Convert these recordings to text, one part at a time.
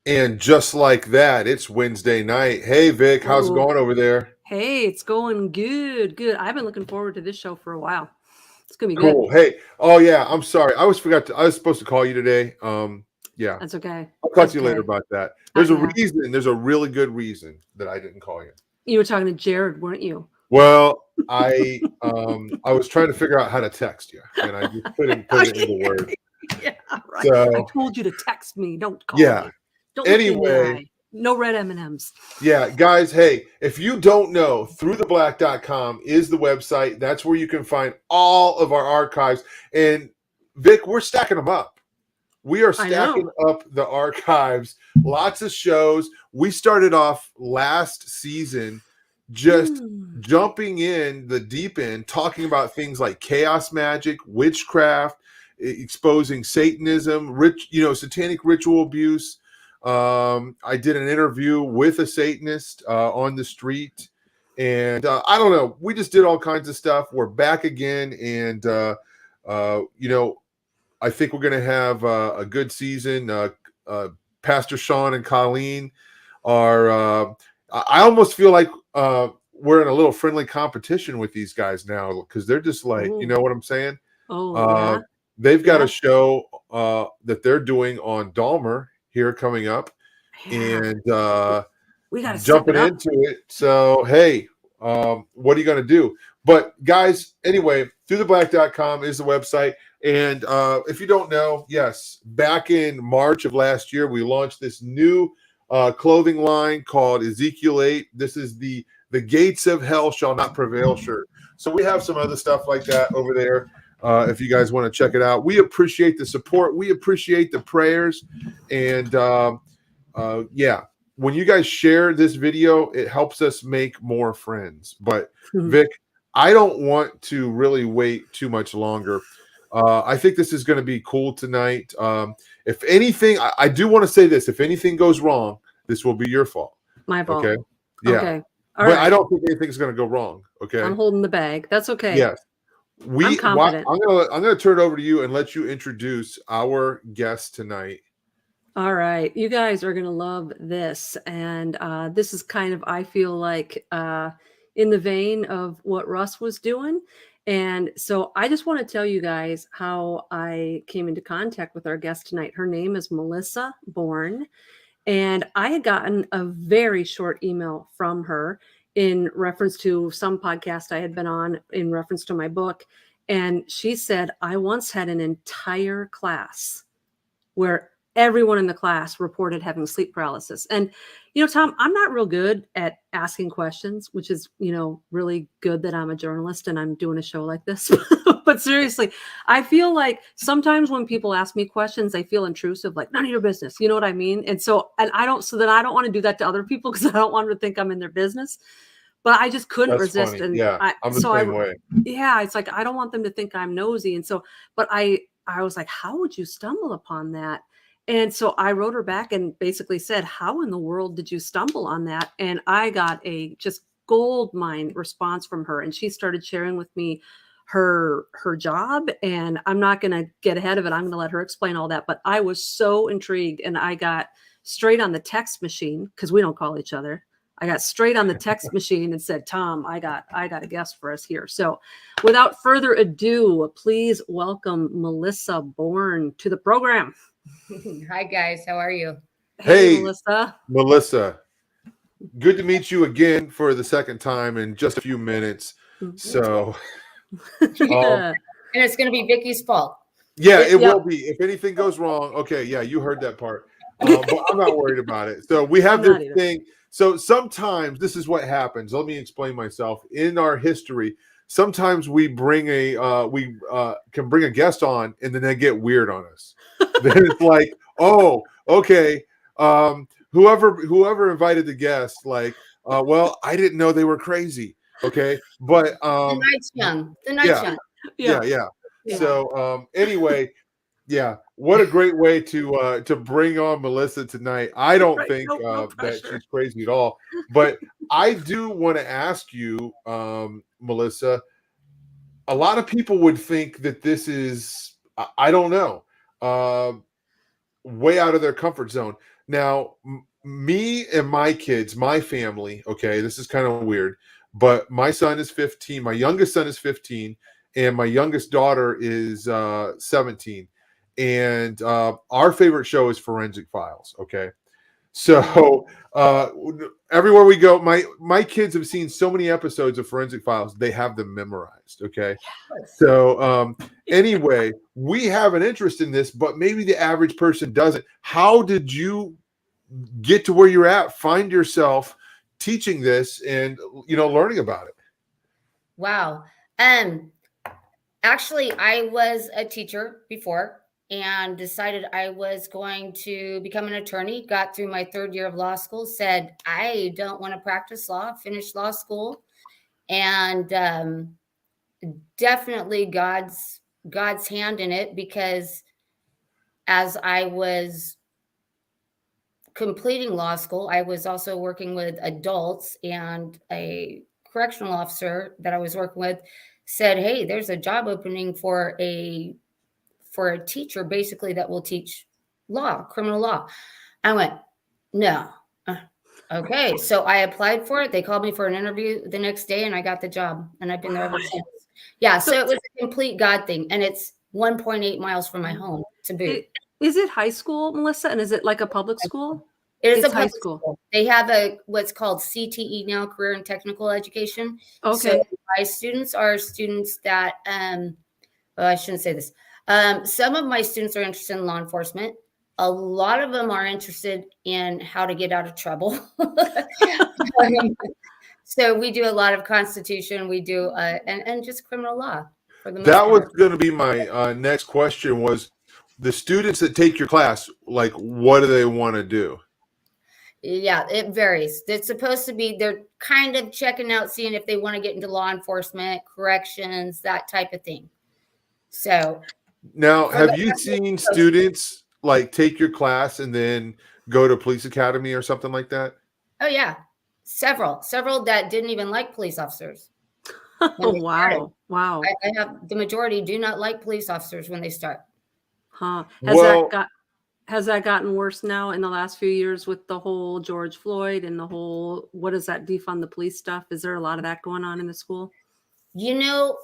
And just like that, it's Wednesday night. Hey, Vic, how's it Oh, going over there? hey, it's going good. Good. I've been looking forward to this show for a while. It's gonna be good. Cool. Hey, oh yeah, I'm sorry. I was supposed to call you today. Yeah, That's okay. I'll talk That's to you later okay. about that. There's a Yeah. reason. There's a really good reason that I didn't call you. You were talking to Jared, weren't you? Well, I was trying to figure out how to text you, and I just couldn't Oh, put it into words. yeah, right. I So told you to text me. Don't call yeah. me. Don't look me in the Anyway, eye. No red M&Ms. yeah, guys, hey, if you don't know, throughtheblack.com is the website. That's where you can find all of our archives. And Vic, we're stacking them up. We are I stacking know. up the archives. Lots of shows. We started off last season just Hmm. jumping in the deep end, talking about things like chaos magic, witchcraft, exposing Satanism, satanic ritual abuse. I did an interview with a Satanist on the street, and I don't know. We just did all kinds of stuff. We're back again, and I think we're going to have a good season. Pastor Sean and Colleen are. I almost feel like we're in a little friendly competition with these guys now because they're just like, you Oh. know what I'm saying? Oh, Uh, yeah. they've got a Yeah. show that they're doing on Dahmer here coming up, Yeah. and We gotta step it jumping up. into it. So, hey, what are you going to do? But, guys, anyway, throughtheblack.com is the website. And if you don't know, yes, back in March of last year, we launched this new clothing line called Ezekiel 8. This is the Gates of Hell Shall Not Prevail shirt. So we have some other stuff like that over there. If you guys want to check it out, we appreciate the support. We appreciate the prayers. And yeah, when you guys share this video, it helps us make more friends. But Vic, I don't want to really wait too much longer. I think this is going to be cool tonight. If anything, I do want to say this: if anything goes wrong, this will be your fault. My fault. Okay? Yeah, Okay. All but I right. don't think anything's going to go wrong. Okay? I'm holding the bag. That's okay. Yes. I'm confident. I'm gonna turn it over to you and let you introduce our guest tonight. All right. You guys are going to love this. And this is kind of, I feel like, in the vein of what Russ was doing. And so I just want to tell you guys how I came into contact with our guest tonight. Her name is Melissa Bourne. And I had gotten a very short email from her in reference to some podcast I had been on in reference to my book. And she said, I once had an entire class where everyone in the class reported having sleep paralysis. And, Tom, I'm not real good at asking questions, which is, really good that I'm a journalist and I'm doing a show like this. But seriously, I feel like sometimes when people ask me questions, they feel intrusive, like none of your business. You know what I mean? And I don't, so then I don't want to do that to other people because I don't want them to think I'm in their business. But I just couldn't That's resist. funny. And Yeah, I'm the so I, same way. yeah, it's like, I don't want them to think I'm nosy. And so, but I was like, how would you stumble upon that? And so I wrote her back and basically said, how in the world did you stumble on that? And I got a just gold mine response from her. And she started sharing with me her job. And I'm not going to get ahead of it. I'm going to let her explain all that. But I was so intrigued and I got straight on the text machine because we don't call each other. I got straight on the text machine and said, Tom, I got a guest for us here. So without further ado, please welcome Melissa Bourne to the program. Hi guys, how are you? Hey, Hey, Melissa. Melissa, good to meet you again for the second time in just a few minutes. So, um, Yeah. And it's going to be Vicky's fault. yeah, it Yep. will be. If anything goes wrong, okay, yeah, you heard that part. But I'm not worried about it. So we have I'm this not either. thing. So sometimes this is what happens. Let me explain myself. In our history, sometimes we can bring a guest on, and then they get weird on us. Then it's like, oh, okay. Whoever invited the guest, like, well, I didn't know they were crazy. Okay, but The night's young. The night's yeah, young. yeah, Yeah. yeah. Yeah. So anyway, yeah, what a great way to bring on Melissa tonight. I don't Right. think No that pressure. she's crazy at all, but I do want to ask you, Melissa. A lot of people would think that this is, I don't know, way out of their comfort zone. Now, me and my kids, my family, okay, this is kind of weird, but my son is 15. My youngest son is 15, and my youngest daughter is 17. And our favorite show is Forensic Files, okay? So everywhere we go, my kids have seen so many episodes of Forensic Files, they have them memorized, okay? So anyway, we have an interest in this, but maybe the average person doesn't. How did you get to where you're at, find yourself teaching this and learning about it? Wow. Actually, I was a teacher before and decided I was going to become an attorney. Got through my third year of law school, said I don't want to practice law, finished law school, and definitely God's hand in it, because as I was completing law school, I was also working with adults, and a correctional officer that I was working with said, "Hey, there's a job opening for a teacher, basically, that will teach law, criminal law." I went, "No." Okay. So I applied for it. They called me for an interview the next day, and I got the job, and I've been there ever since. Yeah. So it was a complete God thing. And it's 1.8 miles from my home to boot. Is it high school, Melissa? And is it like a public school? It is It's a public high school. school. They have what's called CTE now, career and technical education. Okay. So my students are students that, well, I shouldn't say this. Some of my students are interested in law enforcement. A lot of them are interested in how to get out of trouble. So we do a lot of Constitution. We do and just criminal law for the most That was part. going to be my next question was the students that take your class, like, what do they want to do? Yeah, it varies. It's supposed to be, they're kind of checking out, seeing if they want to get into law enforcement, corrections, that type of thing. So Now, have you seen students like take your class and then go to police academy or something like that? Oh yeah, several that didn't even like police officers. Oh, wow. Wow. I have, the majority do not like police officers when they start. Huh. Well, Has that gotten worse now in the last few years with the whole George Floyd and the whole, what is that, defund the police stuff? Is there a lot of that going on in the school? You know,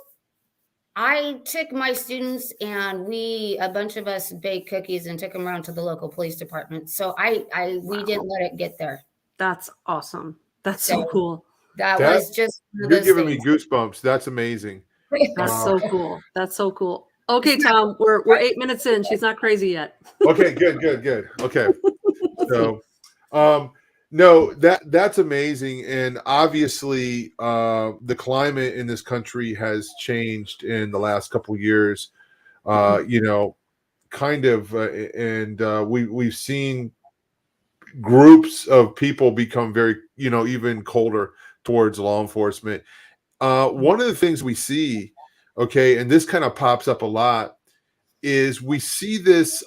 I took my students and a bunch of us baked cookies and took them around to the local police department. So we didn't let it get there. That's awesome. That's so cool. That was just one of You're those giving things. me goosebumps. That's amazing. That's so cool. That's so cool. Okay, Tom, we're 8 minutes in. She's not crazy yet. Okay, good. Okay. So no, that's amazing. And obviously the climate in this country has changed in the last couple of years. Kind of and we've seen groups of people become very, even colder towards law enforcement. One of the things we see, okay, and this kind of pops up a lot, is we see this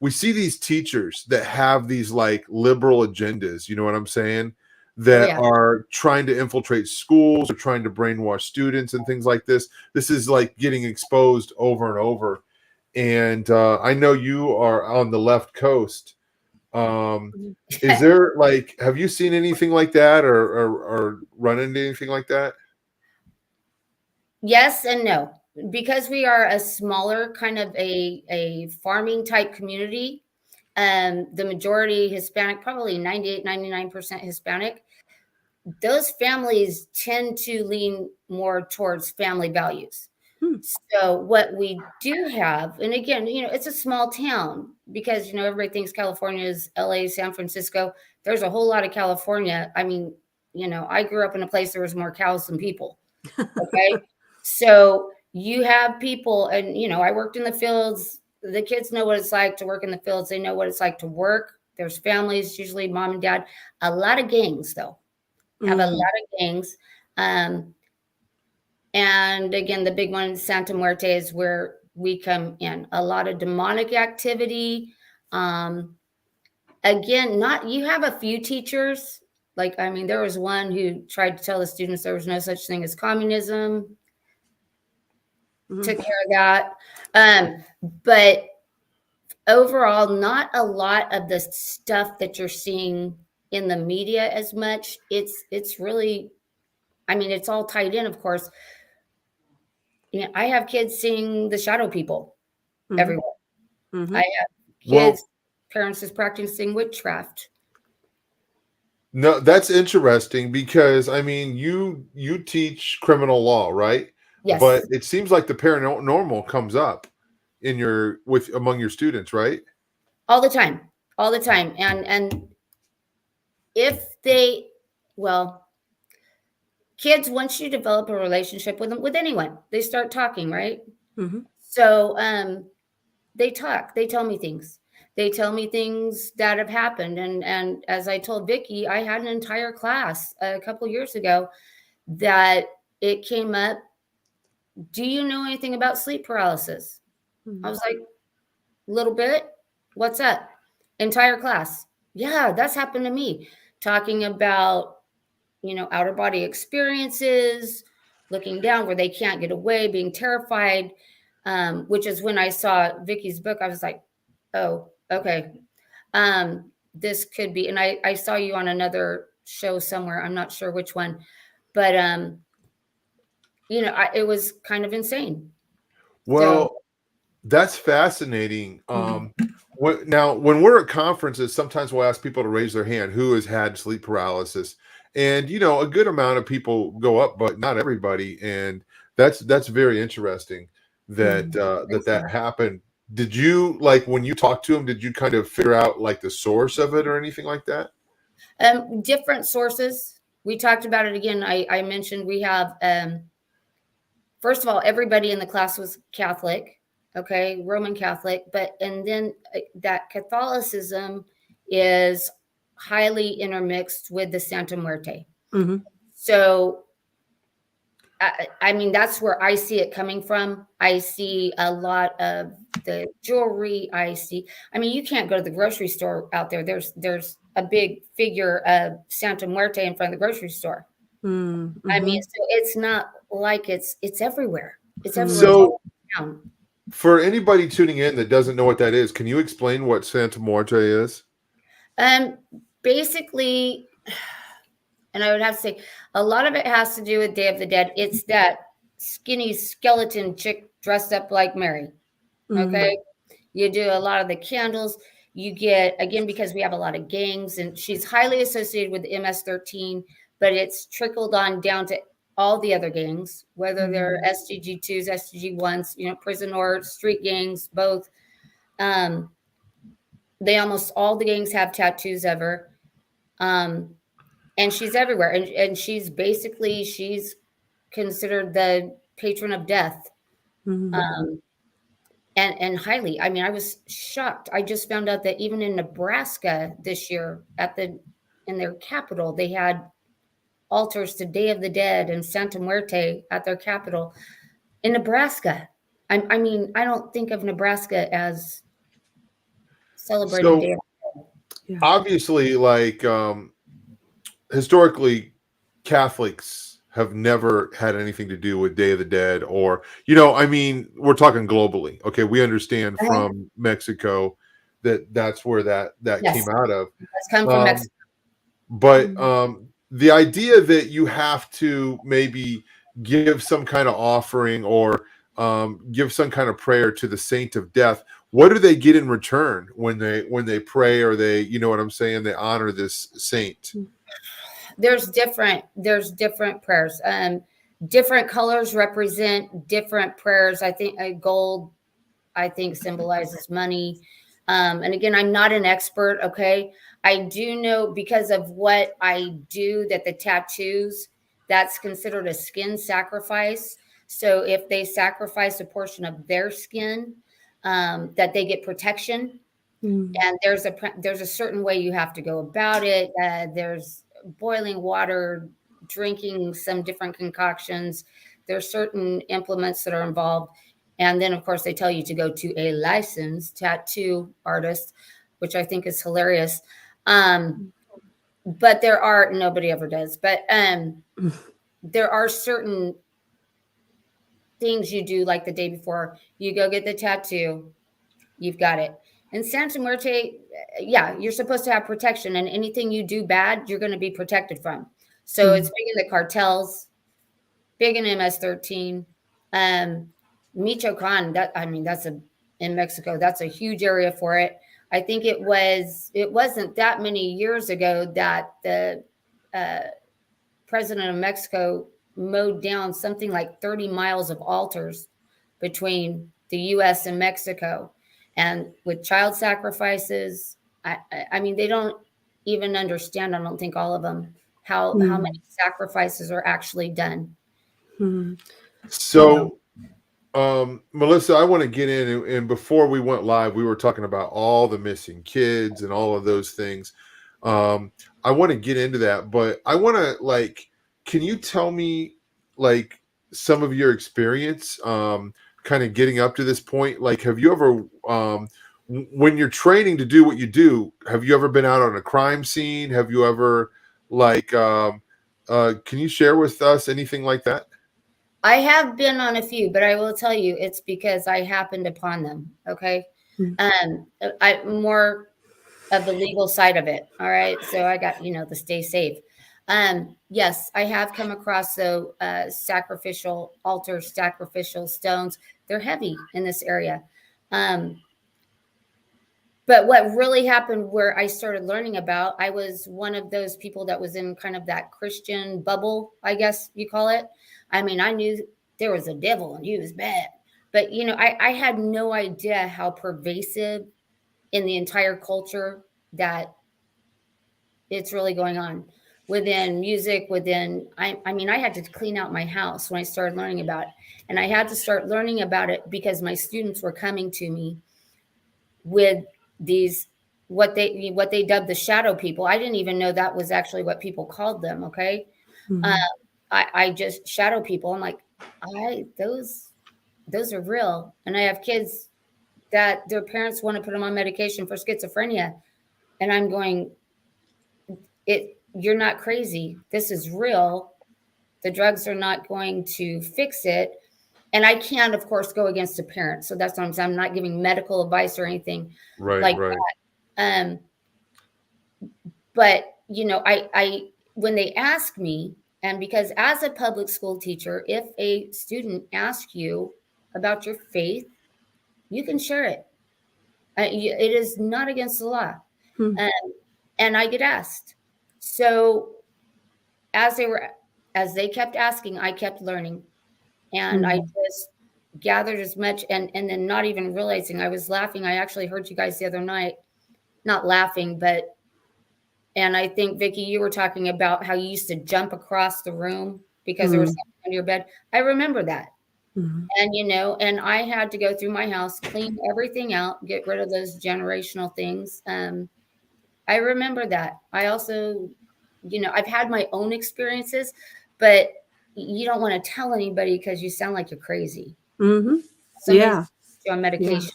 we see these teachers that have these like liberal agendas, you know what I'm saying, that are trying to infiltrate schools or trying to brainwash students and things like this. This is like getting exposed over and over. And I know you are on the left coast. Is there like, have you seen anything like that or run into anything like that? Yes and no. Because we are a smaller kind of a farming type community, the majority Hispanic, probably 98, 99% Hispanic, those families tend to lean more towards family values. So what we do have, and again, it's a small town, because, everybody thinks California is LA, San Francisco. There's a whole lot of California. I mean, I grew up in a place there was more cows than people. Okay. So you have people, and, I worked in the fields. The kids know what it's like to work in the fields. They know what it's like to work. There's families, usually mom and dad, a lot of gangs though, have a lot of gangs. And again, the big one in Santa Muerte is where we come in. A lot of demonic activity. Again, you have a few teachers. Like, I mean, there was one who tried to tell the students there was no such thing as communism. Took care of that. But overall, not a lot of the stuff that you're seeing in the media as much. It's really, I mean, it's all tied in, of course. You know, I have kids seeing the shadow people everywhere. I have kids, Well, parents is practicing witchcraft. no, that's interesting because I mean, you teach criminal law, right? Yes, But it seems like the paranormal comes up in your with among your students, right? all the time, all the time. And if they, well, kids, once you develop a relationship with them, with anyone, they start talking, right? Mm-hmm. So they talk, they tell me things. They tell me things that have happened. And as I told Vicky, I had an entire class a couple years ago that it came up. Do you know anything about sleep paralysis? I was like, a little bit. What's that? Entire class. Yeah, that's happened to me. Talking about, you know, outer body experiences, looking down where they can't get away, being terrified, which is when I saw Vicky's book. I was like, oh, okay. This could be, and I saw you on another show somewhere. I'm not sure which one, but you know, it was kind of insane. So Well, that's fascinating. Mm-hmm. Now, when we're at conferences, sometimes we'll ask people to raise their hand who has had sleep paralysis, and you know, a good amount of people go up, but not everybody. And that's very interesting that that happened. Did you like when you talked to them? Did you kind of figure out like the source of it or anything like that? different sources. We talked about it again. I mentioned we have, first of all, everybody in the class was Catholic, okay, Roman Catholic, and then that Catholicism is highly intermixed with the Santa Muerte. Mm-hmm. So, I mean, that's where I see it coming from. I see a lot of the jewelry. I mean, you can't go to the grocery store out there. There's a big figure of Santa Muerte in front of the grocery store. Mm-hmm. I mean, so it's not like it's everywhere. It's everywhere. It's So, all around. for anybody tuning in that doesn't know what that is, can you explain what Santa Muerte is? Um, basically, and I would have to say a lot of it has to do with Day of the Dead. It's that skinny skeleton chick dressed up like Mary. Mm-hmm. Okay. You do a lot of the candles. You get, again, because we have a lot of gangs, and she's highly associated with MS-13, but it's trickled on down to all the other gangs, whether they're SDG2s, SDG1s, you know, prison or street gangs, both. They almost all the gangs have tattoos of her. And she's everywhere. And she's basically, she's considered the patron of death. Mm-hmm. And highly, I mean, I was shocked. I just found out that even in Nebraska this year in their capital, they had altars to Day of the Dead and Santa Muerte at their capital in Nebraska. I mean, I don't think of Nebraska as celebrating So Day of Yeah. obviously, like historically, Catholics have never had anything to do with Day of the Dead, or you know, I mean, we're talking globally. Okay, we understand from Mexico that that's where that Yes, came out of. that's come from Um, Mexico. but the idea that you have to maybe give some kind of offering or give some kind of prayer to the saint of death, what do they get in return when they pray, or they, you know what I'm saying, they honor this saint? There's different prayers. Different colors represent different prayers. I think gold, I think, symbolizes money. And again, I'm not an expert. Okay. I do know, because of what I do, that the tattoos, that's considered a skin sacrifice. So if they sacrifice a portion of their skin, that they get protection. And there's a certain way you have to go about it. There's boiling water, drinking some different concoctions. There's certain implements that are involved. And then, of course, they tell you to go to a licensed tattoo artist, which I think is hilarious. But nobody ever does, but there are certain things you do, like the day before you go get the tattoo, you've got it. In Santa Muerte, yeah, you're supposed to have protection, and anything you do bad, you're going to be protected from. So it's big in the cartels, big in MS-13. Michoacan, that's in Mexico. That's a huge area for it. I think it wasn't that many years ago that the president of Mexico mowed down something like 30 miles of altars between the U.S. and Mexico, and with child sacrifices. I mean, they don't even understand, I don't think, all of them, how many sacrifices are actually done. So, Melissa, I want to get in, and before we went live, we were talking about all the missing kids and all of those things. I want to get into that, but I want to, can you tell me, some of your experience, kind of getting up to this point? Like, have you ever, when you're training to do what you do, have you ever been out on a crime scene? Have you ever, can you share with us anything like that? I have been on a few, but I will tell you, it's because I happened upon them. Okay. I more of the legal side of it. All right. So I got, the stay safe. Yes, I have come across sacrificial altars, sacrificial stones. They're heavy in this area. But what really happened, where I started learning about, I was one of those people that was in kind of that Christian bubble, I guess you call it. I mean, I knew there was a devil and he was bad, but I had no idea how pervasive in the entire culture that it's really going on within music, I mean, I had to clean out my house when I started learning about it. And I had to start learning about it because my students were coming to me with these, what they dubbed the shadow people. I didn't even know that was actually what people called them. Okay. I just shadow people. I'm like, those are real. And I have kids that their parents want to put them on medication for schizophrenia. And I'm going, you're not crazy. This is real. The drugs are not going to fix it. And I can't, of course, go against a parent. So that's what I'm saying. I'm not giving medical advice or anything like that. But, I when they ask me, and because as a public school teacher, if a student asks you about your faith, you can share it. It is not against the law. And I get asked. So as they kept asking, I kept learning. And I just gathered as much, and then not even realizing, I was laughing. I actually heard you guys the other night, not laughing, and I think, Vicki, you were talking about how you used to jump across the room because there was something under your bed. I remember that. And, and I had to go through my house, clean everything out, get rid of those generational things. I remember that. I also, I've had my own experiences, but you don't want to tell anybody because you sound like you're crazy. Yeah. On medication.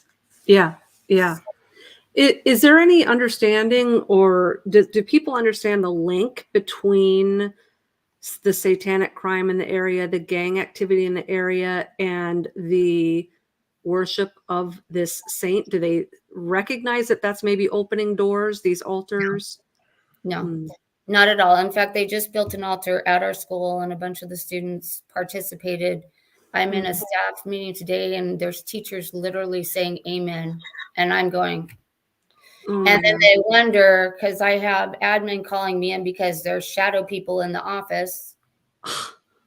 Yeah. Is there any understanding, or do people understand the link between the satanic crime in the area, the gang activity in the area, and the worship of this saint? Do they recognize that that's maybe opening doors, these altars? No. Not at all. In fact, they just built an altar at our school, and a bunch of the students participated. I'm in a staff meeting today, and there's teachers literally saying amen. And I'm going, and then they wonder, because I have admin calling me in because there's shadow people in the office,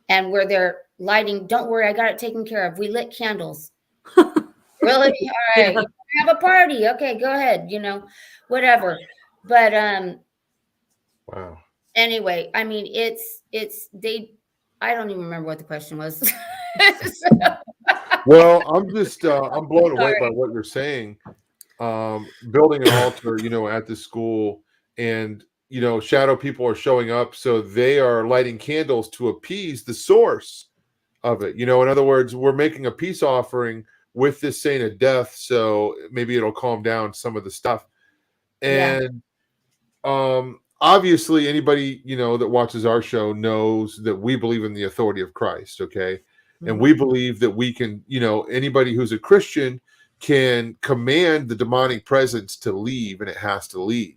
and where they're lighting. Don't worry, I got it taken care of. We lit candles. Really? All right. You have a party. Okay, go ahead. Whatever. But wow. Anyway, I mean, I don't even remember what the question was. Well, I'm just, I'm blown away by what you're saying. Building an altar, at the school, and, shadow people are showing up. So they are lighting candles to appease the source of it. In other words, we're making a peace offering with this saint of death. So maybe it'll calm down some of the stuff. And, obviously anybody, that watches our show knows that we believe in the authority of Christ. Okay. And we believe that we can, anybody who's a Christian can command the demonic presence to leave, and it has to leave.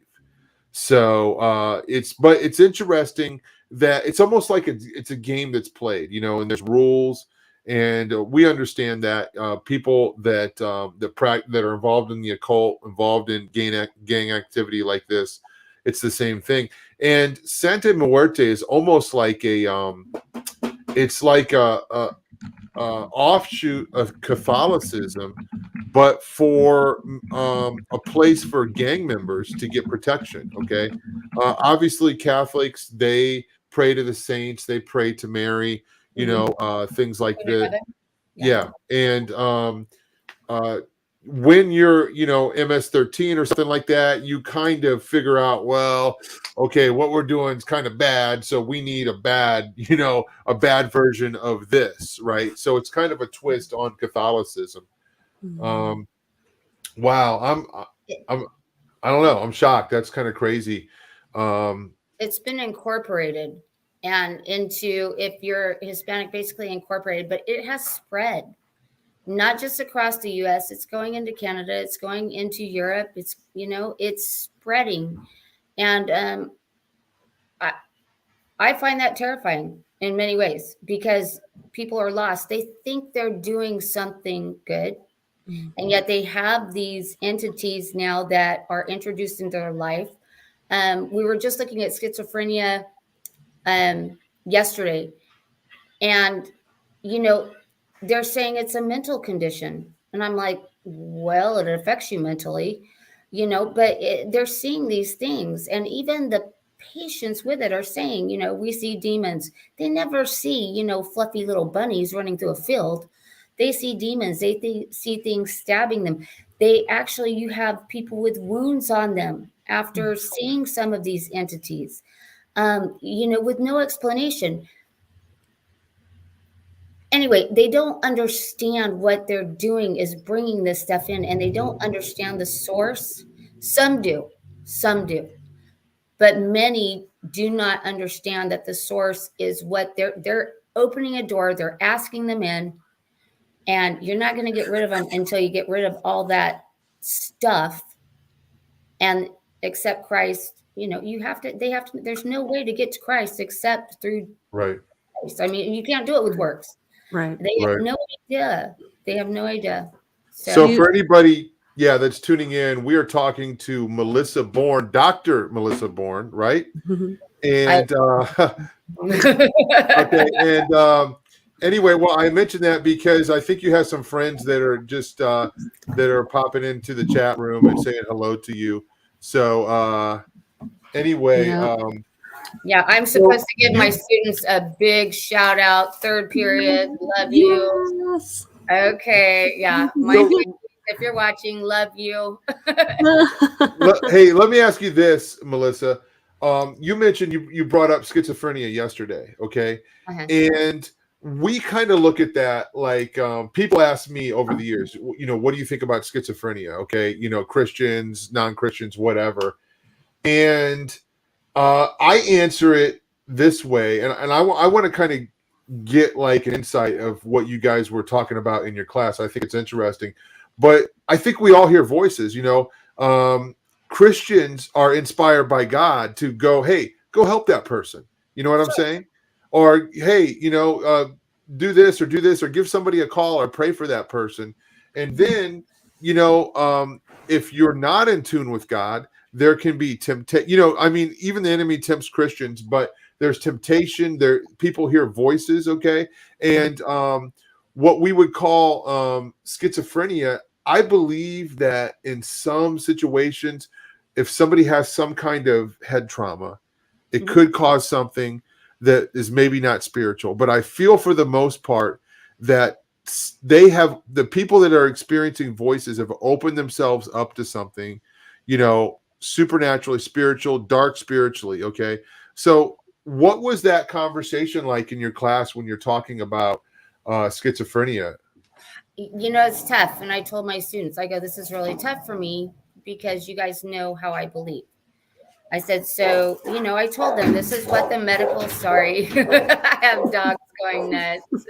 So it's interesting that it's almost like it's a game that's played, and there's rules, and we understand that people that that are involved in the occult, involved in gang activity like this, it's the same thing. And Santa Muerte is almost like it's like a offshoot of Catholicism, but for a place for gang members to get protection. Okay, obviously Catholics, they pray to the saints, they pray to Mary, things like that. Yeah, and when you're MS-13 or something like that, you kind of figure out, well, okay, what we're doing is kind of bad, so we need a bad version of this, right? So it's kind of a twist on Catholicism. Wow, I don't know, I'm shocked. That's kind of crazy. It's been incorporated and into, if you're Hispanic, basically incorporated, but it has spread. Not just across the US, it's going into Canada, it's going into Europe, it's spreading. And I find that terrifying in many ways, because people are lost. They think they're doing something good, and yet they have these entities now that are introduced into their life. We were just looking at schizophrenia yesterday, and they're saying it's a mental condition. And I'm like, well, it affects you mentally, but they're seeing these things. And even the patients with it are saying, we see demons. They never see, fluffy little bunnies running through a field. They see demons. They see things stabbing them. You have people with wounds on them after seeing some of these entities, with no explanation. Anyway, they don't understand what they're doing is bringing this stuff in, and they don't understand the source. Some do, but many do not understand that the source is what they're opening a door, they're asking them in, and you're not going to get rid of them until you get rid of all that stuff and accept Christ. They have to, there's no way to get to Christ except through Right. Christ. I mean, you can't do it with works. Right. They have no idea. They have no idea. So for anybody, that's tuning in, we are talking to Melissa Bourne, Dr. Melissa Bourne, right? And okay, and anyway, well, I mentioned that because I think you have some friends that are just that are popping into the chat room and saying hello to you. So anyway, yeah, I'm supposed to give my students a big shout out. Third period, love you. Okay, yeah. If you're watching, love you. Hey, let me ask you this, Melissa. You mentioned you brought up schizophrenia yesterday, okay? And we kind of look at that like people ask me over the years, what do you think about schizophrenia? Okay, Christians, non-Christians, whatever. And I answer it this way, and I want to kind of get like an insight of what you guys were talking about in your class. I think it's interesting, but I think we all hear voices. Christians are inspired by God to go, hey, go help that person. You know what I'm saying? Or hey, do this or give somebody a call or pray for that person. And then if you're not in tune with God, there can be temptation. Even the enemy tempts Christians, but there's temptation. People hear voices, okay? And what we would call schizophrenia, I believe that in some situations, if somebody has some kind of head trauma, it could cause something that is maybe not spiritual. But I feel for the most part that the people that are experiencing voices have opened themselves up to something, supernaturally, spiritual, dark spiritually. Okay. So what was that conversation like in your class when you're talking about schizophrenia? It's tough. And I told my students, I go, this is really tough for me because you guys know how I believe. I said, so, I told them this is what the medical, sorry, I have dogs going nuts.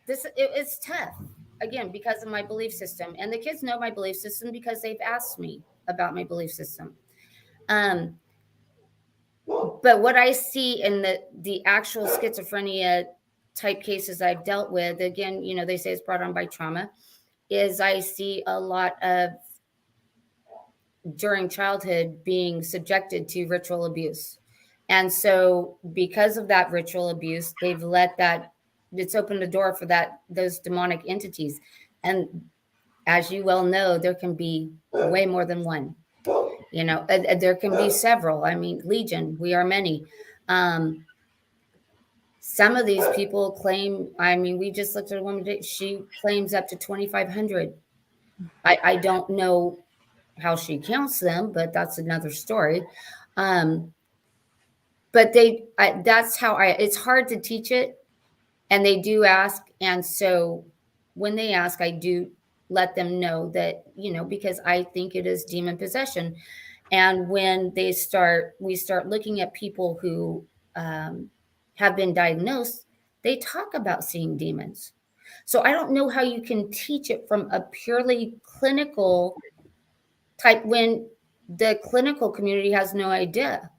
it's tough, again, because of my belief system, and the kids know my belief system because they've asked me about my belief system. But what I see in the actual schizophrenia type cases I've dealt with, again, they say it's brought on by trauma, is I see a lot of, during childhood, being subjected to ritual abuse. And so because of that ritual abuse, they've it's opened a door for those demonic entities. And as you well know, there can be way more than one. There can be several. I mean, legion, we are many. Some of these people claim, we just looked at a woman today, she claims up to 2,500. I don't know how she counts them, but that's another story. But that's how it's hard to teach it. And they do ask. And so when they ask, I do let them know that, because I think it is demon possession. And when we start looking at people who have been diagnosed, they talk about seeing demons. So I don't know how you can teach it from a purely clinical type when the clinical community has no idea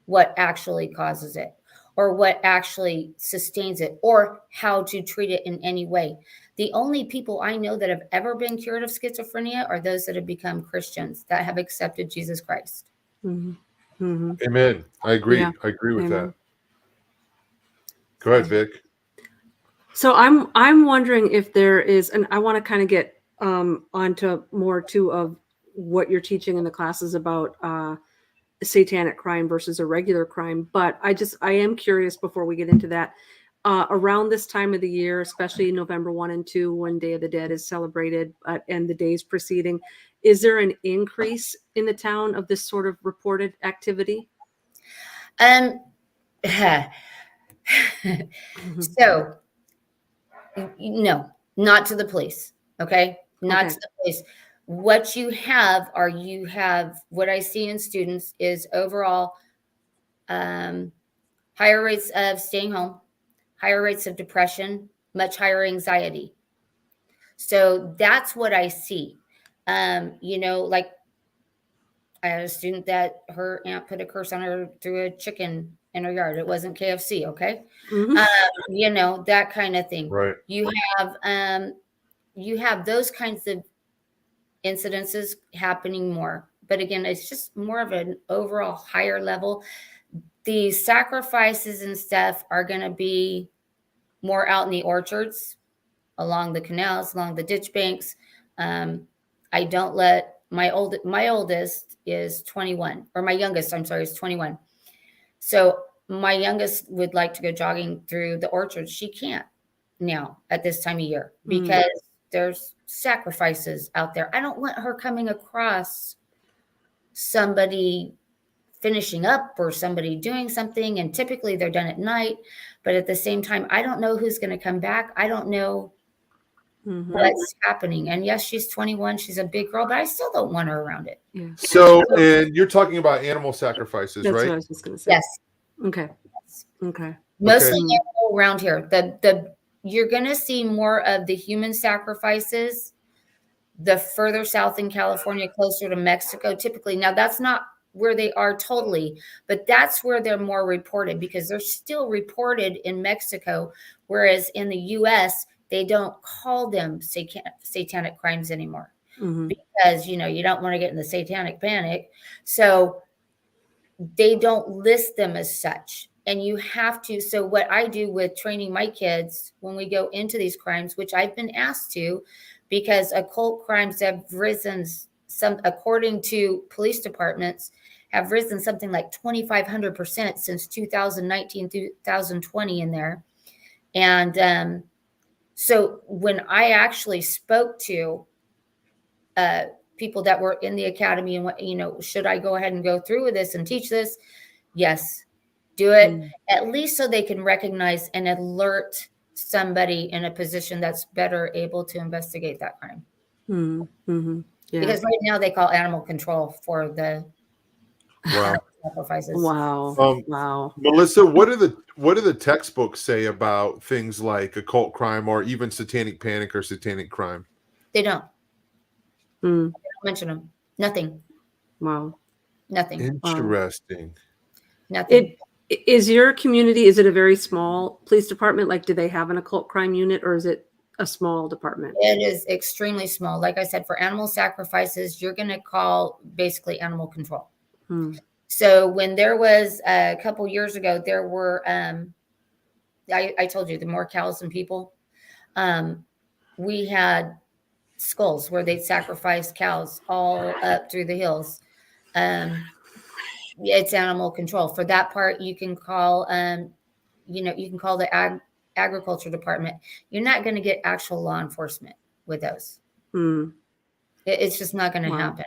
what actually causes it or what actually sustains it or how to treat it in any way. The only people I know that have ever been cured of schizophrenia are those that have become Christians, that have accepted Jesus Christ. Mm-hmm. Mm-hmm. Amen. I agree. Yeah. I agree with Amen. that. Go ahead, Vic. So I'm wondering if there is, and I want to kind of get onto more too of what you're teaching in the classes about satanic crime versus a regular crime. But I am curious before we get into that. Around this time of the year, especially November 1 and 2, when Day of the Dead is celebrated and the days preceding, is there an increase in the town of this sort of reported activity? So, no, not to the police. Okay. Not to the police. What you have what I see in students is overall higher rates of staying home, higher rates of depression, much higher anxiety. So that's what I see. Like I had a student that her aunt put a curse on her through a chicken in her yard. It wasn't KFC. Okay. Mm-hmm. That kind of thing. Right. You have those kinds of incidences happening more. But again, it's just more of an overall higher level. The sacrifices and stuff are going to be more out in the orchards, along the canals, along the ditch banks. I don't let my oldest is 21, or my youngest, I'm sorry, is 21. So my youngest would like to go jogging through the orchards. She can't now at this time of year because there's sacrifices out there. I don't want her coming across somebody finishing up or somebody doing something. And typically they're done at night. But at the same time, I don't know who's going to come back. I don't know what's happening. And yes, she's 21. She's a big girl, but I still don't want her around it. Yeah. So, and you're talking about animal sacrifices, That's right? what I was just going to say. Yes. Okay. Okay. Mostly animal around here. You're going to see more of the human sacrifices the further south in California, closer to Mexico, typically. Now, that's not where they are totally, but that's where they're more reported because they're still reported in Mexico, whereas in the U.S., they don't call them satanic crimes anymore because, you don't want to get in the satanic panic. So they don't list them as such. And you have to. So what I do with training my kids when we go into these crimes, which I've been asked to, because occult crimes have risen according to police departments, have risen something like 2,500% since 2019, 2020 in there. And so when I actually spoke to people that were in the academy and, should I go ahead and go through with this and teach this? Yes, do it, at least so they can recognize and alert somebody in a position that's better able to investigate that crime. Yeah. Because right now they call animal control for the sacrifices. Wow. Um, Wow. Melissa, what do the textbooks say about things like occult crime or even satanic panic or satanic crime? They don't Mm, mention them. Nothing. wow. Nothing. Interesting. Nothing. Is your community, is it a very small police department? Like, do they have an occult crime unit, or is it a small department? It is extremely small. Like I said, for animal sacrifices, you're going to call basically animal control. Hmm. So when there was a couple years ago, there were, I told you, the more cows than people. We had skulls where they'd sacrifice cows all up through the hills. It's animal control. For that part, you can call, you can call the agriculture department. You're not going to get actual law enforcement with those. Hmm. It's just not going to Wow. happen.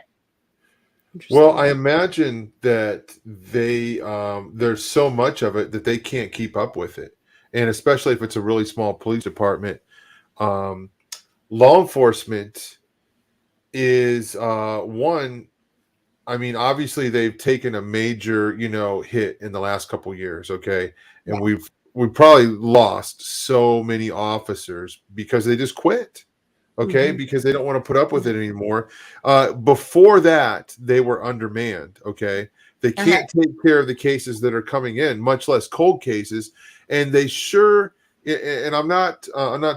Well, I imagine that there's so much of it that they can't keep up with it, and especially if it's a really small police department, law enforcement is one. I mean, obviously they've taken a major, hit in the last couple years. Okay, and Yeah. we've probably lost so many officers because they just quit. Okay, Mhm. because they don't want to put up with it anymore. Before that, they were undermanned. Okay, they can't take care of the cases that are coming in, much less cold cases, and they sure. And I'm not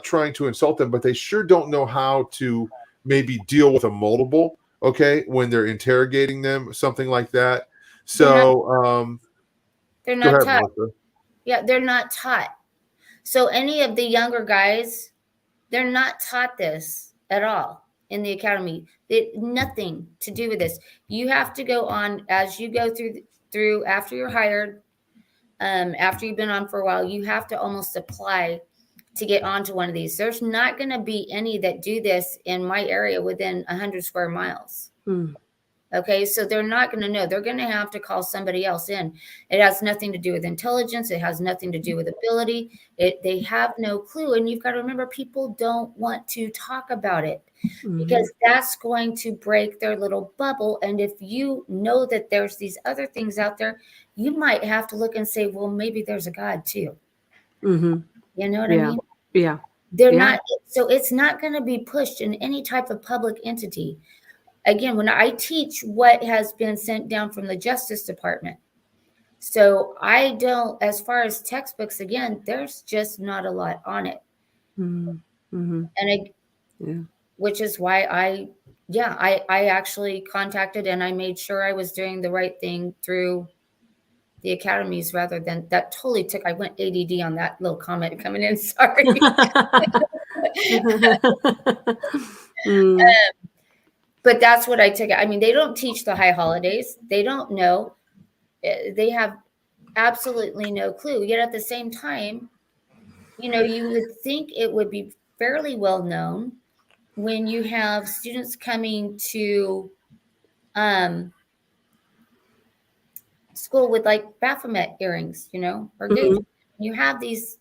trying to insult them, but they sure don't know how to maybe deal with a multiple. Okay, when they're interrogating them, something like that. So, They're go not ahead, taught. Melissa. Yeah, they're not taught. So any of the younger guys, they're not taught this at all in the academy. Nothing to do with this. You have to go on as you go through after you're hired, after you've been on for a while. You have to almost apply to get onto one of these. There's not going to be any that do this in my area within 100 square miles. Hmm. Okay, so they're not going to know. They're going to have to call somebody else in. It has nothing to do with intelligence. It has nothing to do with ability. They have no clue. And you've got to remember, people don't want to talk about it because that's going to break their little bubble. And if you know that there's these other things out there, you might have to look and say, well, maybe there's a God too. Mm-hmm. You know what I Yeah. mean? Yeah. They're Yeah. not. So it's not going to be pushed in any type of public entity. Again, when I teach what has been sent down from the Justice Department. So I don't, as far as textbooks, again, there's just not a lot on it. Mm-hmm. And which is why I actually contacted and I made sure I was doing the right thing through the academies rather than that totally took, I went ADD on that little comment coming in. Sorry. But that's what I took. I mean, they don't teach the high holidays. They don't know. They have absolutely no clue. Yet at the same time, you would think it would be fairly well known when you have students coming to school with like Baphomet earrings, or gates. You have these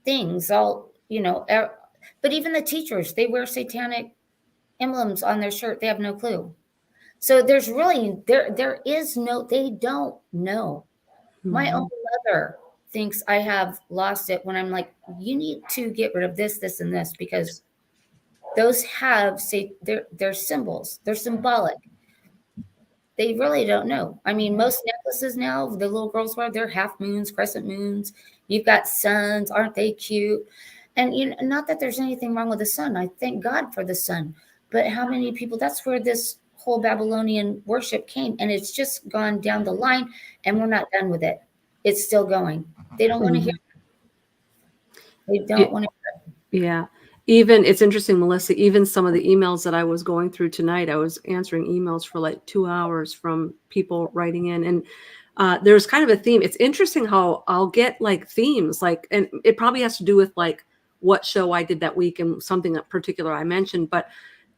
things all, but even the teachers, they wear satanic emblems on their shirt. They have no clue. So there's really, there is no, they don't know. My own mother thinks I have lost it when I'm like, you need to get rid of this, this, and this, because those they're symbols. They're symbolic. They really don't know. I mean, most necklaces now, the little girls wear, they're half moons, crescent moons. You've got suns. Aren't they cute? And not that there's anything wrong with the sun. I thank God for the sun. But how many people, that's where this whole Babylonian worship came. And it's just gone down the line and we're not done with it. It's still going. They don't want to hear it. They don't want to hear it. Yeah. Even it's interesting, Melissa, even some of the emails that I was going through tonight, I was answering emails for like 2 hours from people writing in. And there's kind of a theme. It's interesting how I'll get like themes, like, and it probably has to do with like what show I did that week and something particular I mentioned. But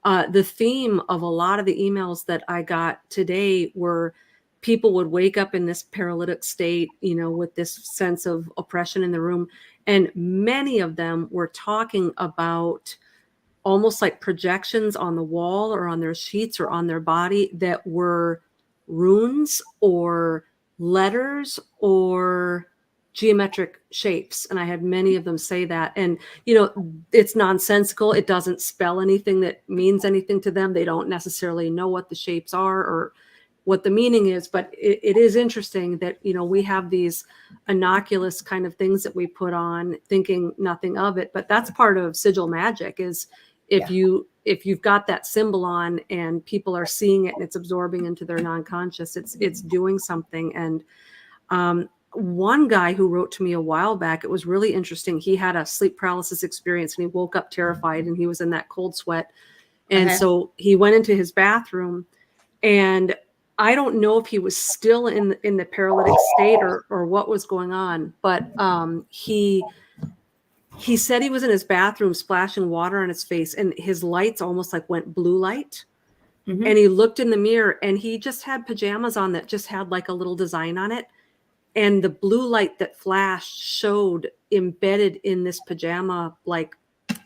the theme of a lot of the emails that I got today were people would wake up in this paralytic state, with this sense of oppression in the room. And many of them were talking about almost like projections on the wall or on their sheets or on their body that were runes or letters or geometric shapes. And I had many of them say that. And, it's nonsensical. It doesn't spell anything that means anything to them. They don't necessarily know what the shapes are or what the meaning is, but it is interesting that, we have these innocuous kind of things that we put on thinking nothing of it, but that's part of sigil magic is if you've got that symbol on and people are seeing it and it's absorbing into their non-conscious, it's doing something. And one guy who wrote to me a while back, it was really interesting. He had a sleep paralysis experience and he woke up terrified and he was in that cold sweat. And so he went into his bathroom, and I don't know if he was still in the paralytic state or what was going on, but he said he was in his bathroom splashing water on his face and his lights almost like went blue light. Mm-hmm. And he looked in the mirror and he just had pajamas on that just had like a little design on it. And the blue light that flashed showed embedded in this pajama like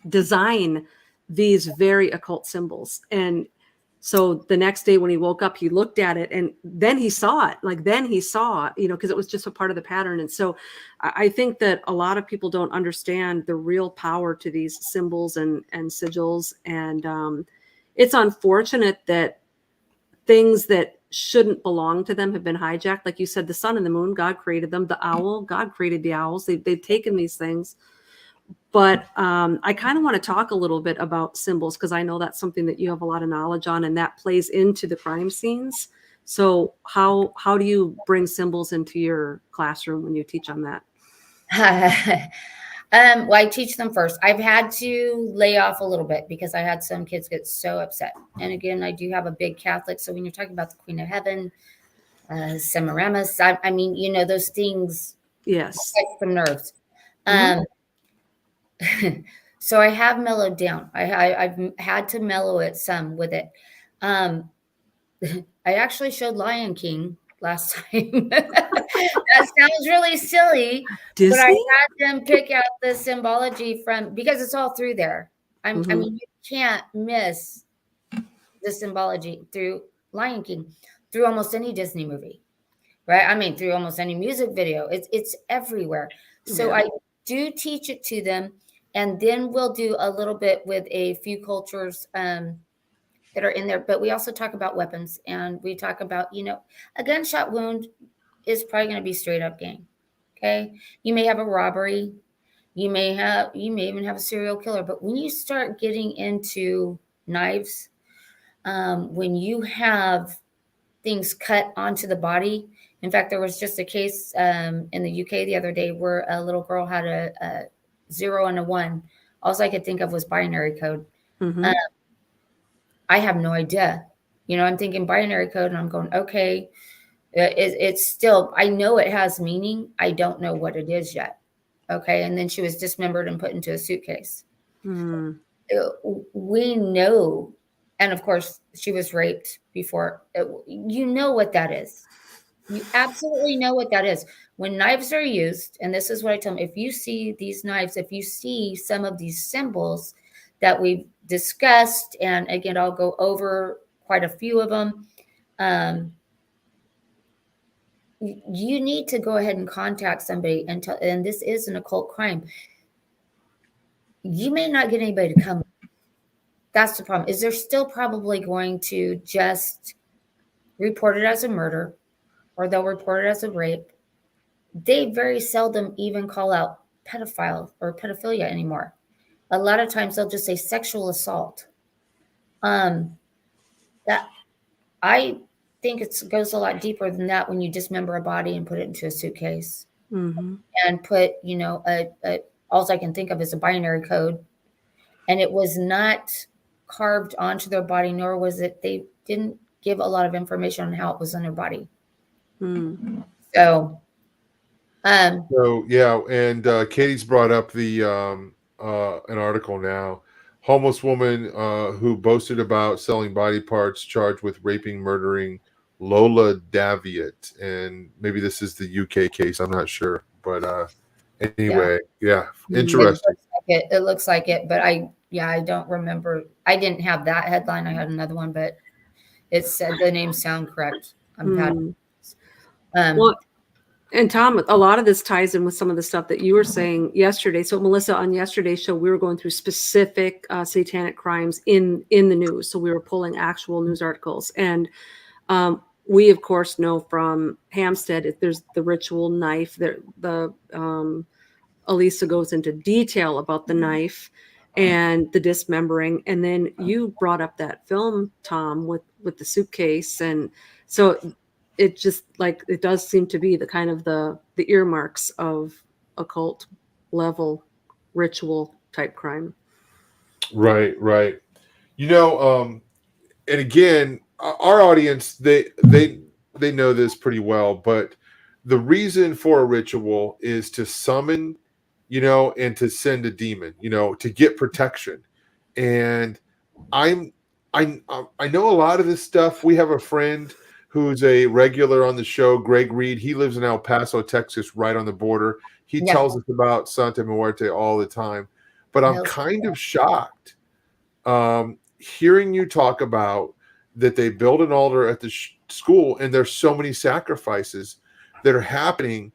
design these very occult symbols. And so the next day when he woke up, he looked at it and then he saw it, because it was just a part of the pattern. And so I think that a lot of people don't understand the real power to these symbols and sigils. And it's unfortunate that things that shouldn't belong to them have been hijacked. Like you said, the sun and the moon, God created them. The owl, God created the owls. They've taken these things. But I kind of want to talk a little bit about symbols because I know that's something that you have a lot of knowledge on, and that plays into the crime scenes. So how do you bring symbols into your classroom when you teach on that? Well, I teach them first. I've had to lay off a little bit because I had some kids get so upset. And again, I do have a big Catholic. So when you're talking about the Queen of Heaven, Semiramis, I mean, those things. Yes. Affect some nerves. So I have mellowed down. I've had to mellow it some with it. I actually showed Lion King last time. That sounds really silly, Disney? But I had them pick out the symbology because it's all through there. I mean, you can't miss the symbology through Lion King, through almost any Disney movie, right? I mean, through almost any music video. It's everywhere. So I do teach it to them. And then we'll do a little bit with a few cultures that are in there. But we also talk about weapons. And we talk about, a gunshot wound is probably going to be straight up gang. Okay. You may have a robbery. You may even have a serial killer. But when you start getting into knives, when you have things cut onto the body. In fact, there was just a case in the UK the other day where a little girl had a 0 and a 1. All I could think of was binary code. I have no idea. I'm thinking binary code and I'm going, okay, it's still, I know it has meaning. I don't know what it is yet. Okay. And then she was dismembered and put into a suitcase. We know. And of course she was raped before. You know what that is. You absolutely know what that is. When knives are used, and this is what I tell them, if you see these knives, if you see some of these symbols that we've discussed, and again, I'll go over quite a few of them, you need to go ahead and contact somebody and this is an occult crime. You may not get anybody to come. That's the problem, is they're still probably going to just report it as a murder, or they'll report it as a rape. They very seldom even call out pedophile or pedophilia anymore. A lot of times they'll just say sexual assault. That I think it goes a lot deeper than that when you dismember a body and put it into a suitcase and put, all I can think of is a binary code. And it was not carved onto their body, nor was it, they didn't give a lot of information on how it was on their body. So yeah, and Katie's brought up the an article now. Homeless woman who boasted about selling body parts charged with raping, murdering Lola Davitt, and maybe this is the UK case. I'm not sure, but anyway, interesting. It looks like it, but I don't remember. I didn't have that headline. I had another one, but it said the names sound correct. I'm proud. Mm. Um, Well, and Tom, a lot of this ties in with some of the stuff that you were saying yesterday. So, Melissa, on yesterday's show, we were going through specific satanic crimes in the news. So we were pulling actual news articles, and we, of course, know from Hampstead if there's the ritual knife. Elisa goes into detail about the knife and the dismembering, and then you brought up that film, Tom, with the suitcase, and so it just like it does seem to be the kind of the earmarks of occult level ritual type crime. Right, right. You know, and again, our audience they know this pretty well, but the reason for a ritual is to summon, and to send a demon, to get protection. And I'm I know a lot of this stuff. We have a friend who's a regular on the show, Greg Reed. He lives in El Paso, Texas, right on the border. He Yeah. tells us about Santa Muerte all the time. But I'm kind of shocked hearing you talk about that they build an altar at the school and there's so many sacrifices that are happening.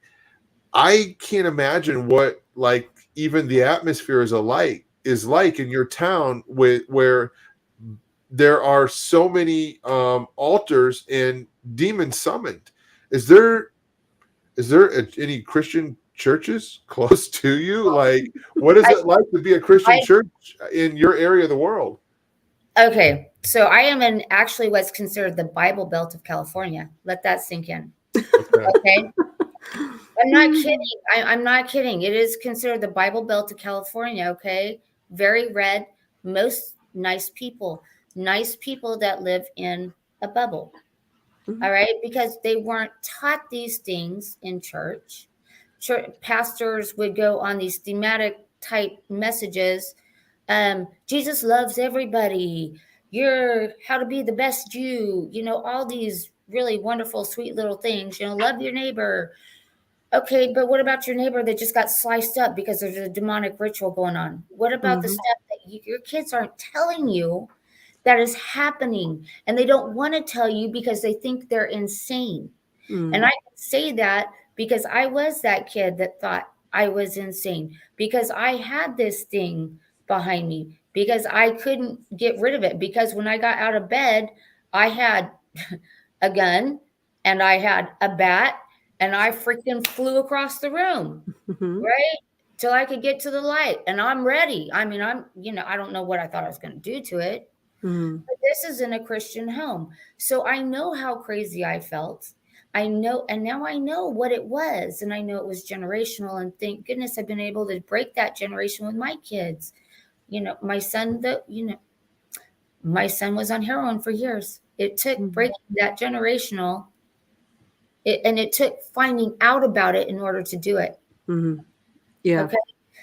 I can't imagine what like even the atmosphere is like in your town where there are so many altars and demons summoned. Is there any Christian churches close to you? Like, what is it like to be a Christian church in your area of the world? Okay, so I am in actually what's considered the Bible Belt of California. Let that sink in. Okay. I'm not kidding. I'm not kidding. It is considered the Bible Belt of California. Okay. Very red, most nice people that live in a bubble. All right. Because they weren't taught these things in church. Pastors would go on these thematic type messages. Jesus loves everybody. You're how to be the best you, all these really wonderful, sweet little things, love your neighbor. Okay, but what about your neighbor that just got sliced up because there's a demonic ritual going on? What about the stuff that your kids aren't telling you that is happening? And they don't want to tell you because they think they're insane. And I can say that because I was that kid that thought I was insane because I had this thing behind me because I couldn't get rid of it. Because when I got out of bed, I had a gun and I had a bat and I freaking flew across the room, right? Till I could get to the light and I'm ready. I mean, I don't know what I thought I was going to do to it, but this is in a Christian home. So I know how crazy I felt. I know, and now I know what it was. And I know it was generational. And thank goodness I've been able to break that generation with my kids. My son, my son was on heroin for years. It took breaking that generational and it took finding out about it in order to do it. Yeah. Okay.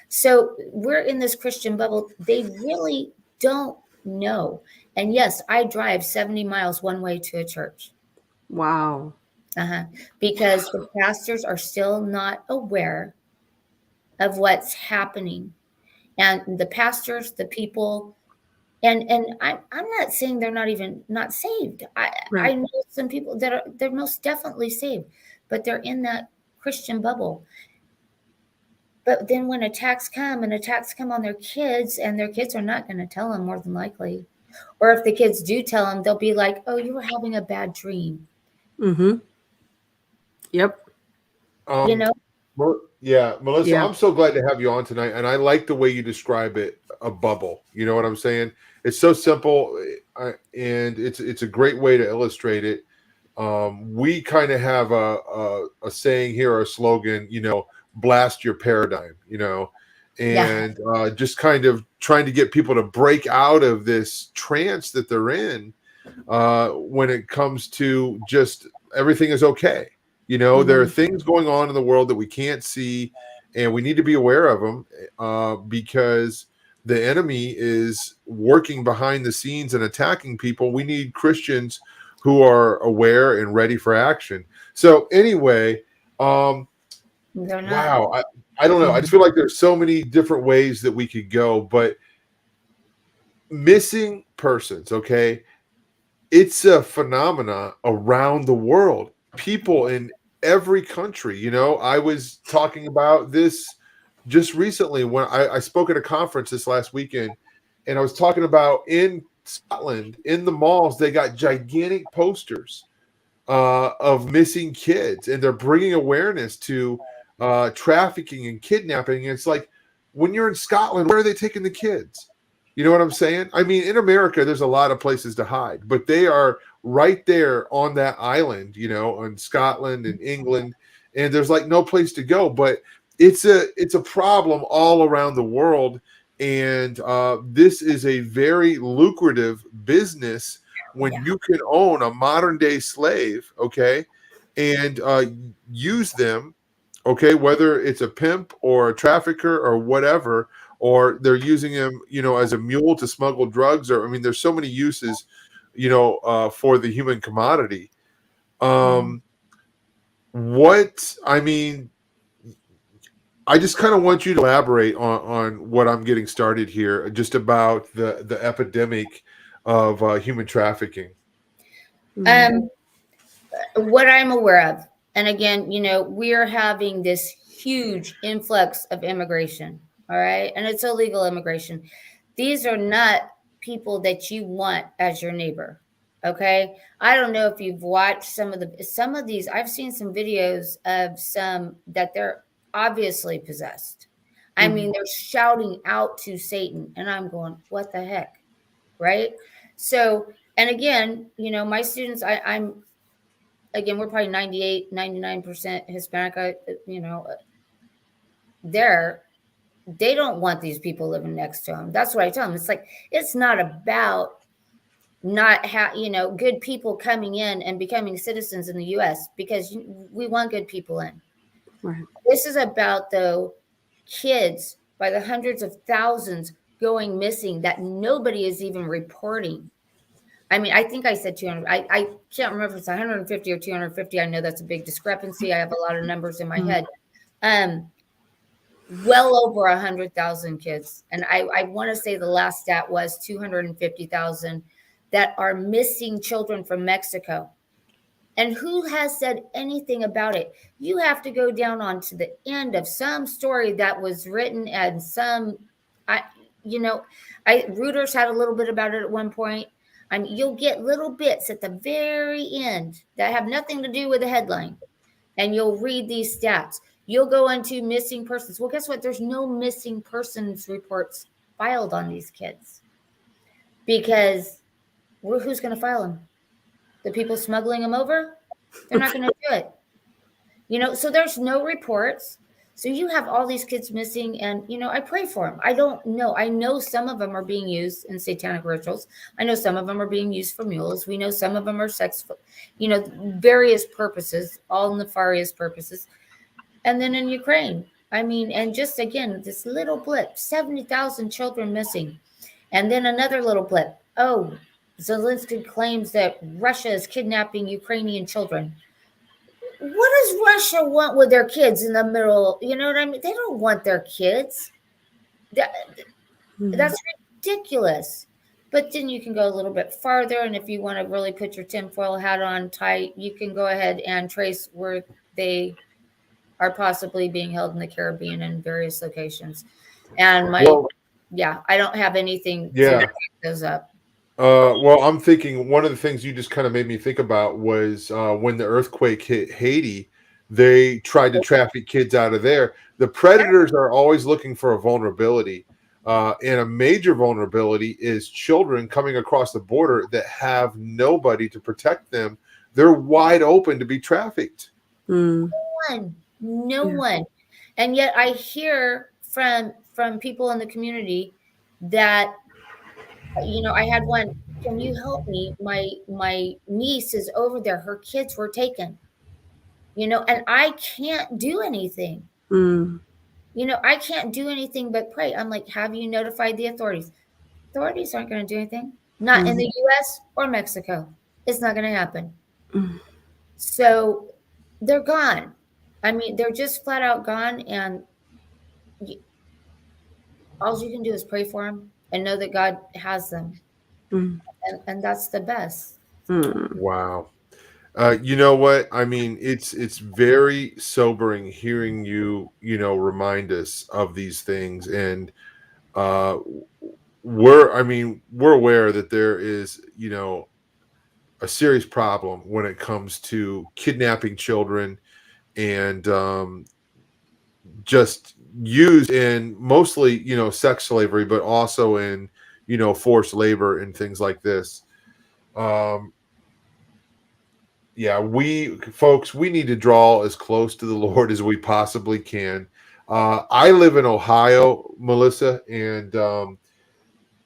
So we're in this Christian bubble. They really don't know. And yes, I drive 70 miles one way to a church. Wow. Because the pastors are still not aware of what's happening. And the pastors, the people, and I'm not saying they're not saved. I know some people that they're most definitely saved, but they're in that Christian bubble. But then when attacks come on their kids, and their kids are not going to tell them more than likely. Or if the kids do tell them, they'll be like, oh, you were having a bad dream. Yep. Yeah, Melissa, Yeah. I'm so glad to have you on tonight. And I like the way you describe it, a bubble. You know what I'm saying? It's so simple, and it's a great way to illustrate it. We kind of have a saying here, or a slogan, blast your paradigm, and just kind of trying to get people to break out of this trance that they're in when it comes to just everything is okay. There are things going on in the world that we can't see, and we need to be aware of them because the enemy is working behind the scenes and attacking people. We need Christians who are aware and ready for action. So anyway, wow, I don't know. I just feel like there's so many different ways that we could go, but missing persons, okay? it's a phenomena around the world. People in every country, you know, I was talking about this just recently when I spoke at a conference this last weekend, and I was talking about in Scotland, in the malls, they got gigantic posters of missing kids, and they're bringing awareness to trafficking and kidnapping. And it's like, when you're in Scotland, where are they taking the kids? You know what I'm saying? I mean, in America, there's a lot of places to hide, but they are right there on that island, you know, in Scotland and England, and there's like no place to go. But it's a problem all around the world, and this is a very lucrative business when you can own a modern day slave, okay, and use them, okay, whether it's a pimp or a trafficker or whatever, or they're using him, you know, as a mule to smuggle drugs, or I mean, there's so many uses, you know, for the human commodity. What I mean, I just kind of want you to elaborate on what I'm getting started here, just about the epidemic of human trafficking. What I'm aware of, and again, you know, we are having this huge influx of immigration. All right. And it's illegal immigration. These are not people that you want as your neighbor. Okay. I don't know if you've watched some of these. I've seen some videos of some that they're obviously possessed. I mean, they're shouting out to Satan, and I'm going, what the heck? Right. So, and again, you know, my students, again, we're probably 98, 99% Hispanic. You know, they don't want these people living next to them. That's what I tell them. It's like, it's not about not you know, good people coming in and becoming citizens in the U.S. because we want good people in. Right. This is about, though, kids by the hundreds of thousands going missing that nobody is even reporting. I mean, I think I said 200. I can't remember if it's 150 or 250. I know that's a big discrepancy. I have a lot of numbers in my head. Well over 100,000 kids. And I want to say the last stat was 250,000 that are missing children from Mexico. And who has said anything about it? You have to go down onto the end of some story that was written, and Reuters had a little bit about it at one point. I mean, you'll get little bits at the very end that have nothing to do with the headline, and you'll read these stats. You'll go into missing persons. Well, guess what? There's no missing persons reports filed on these kids, because who's going to file them? The people smuggling them over? They're not going to do it. You know, so there's no reports. So you have all these kids missing, and, you know, I pray for them. I don't know. I know some of them are being used in satanic rituals. I know some of them are being used for mules. We know some of them are sex, you know, various purposes, all nefarious purposes. And then in Ukraine, I mean, and just again, this little blip, 70,000 children missing. And then another little blip. Oh, Zelensky claims that Russia is kidnapping Ukrainian children. What does Russia want with their kids in the middle? You know what I mean? They don't want their kids. That's ridiculous. But then you can go a little bit farther. And if you want to really put your tinfoil hat on tight, you can go ahead and trace where they are possibly being held in the Caribbean in various locations. And I don't have anything to back those up. Well, I'm thinking one of the things you just kind of made me think about was when the earthquake hit Haiti, they tried to traffic kids out of there. The predators are always looking for a vulnerability. And a major vulnerability is children coming across the border that have nobody to protect them. They're wide open to be trafficked. No one. And yet I hear from people in the community that, you know, I had one, can you help me? My niece is over there. Her kids were taken, you know, and I can't do anything. You know, I can't do anything but pray. I'm like, have you notified the authorities? Authorities aren't going to do anything. Not in the U.S. or Mexico. It's not going to happen. So they're gone. I mean, they're just flat out gone. And all you can do is pray for them and know that God has them. And that's the best. Wow. You know what? I mean, it's very sobering hearing you, remind us of these things. And uh we're aware that there is, a serious problem when it comes to kidnapping children and just used in mostly, sex slavery, but also in, forced labor and things like this. Um, yeah, we need to draw as close to the Lord as we possibly can. I live in Ohio, Melissa, and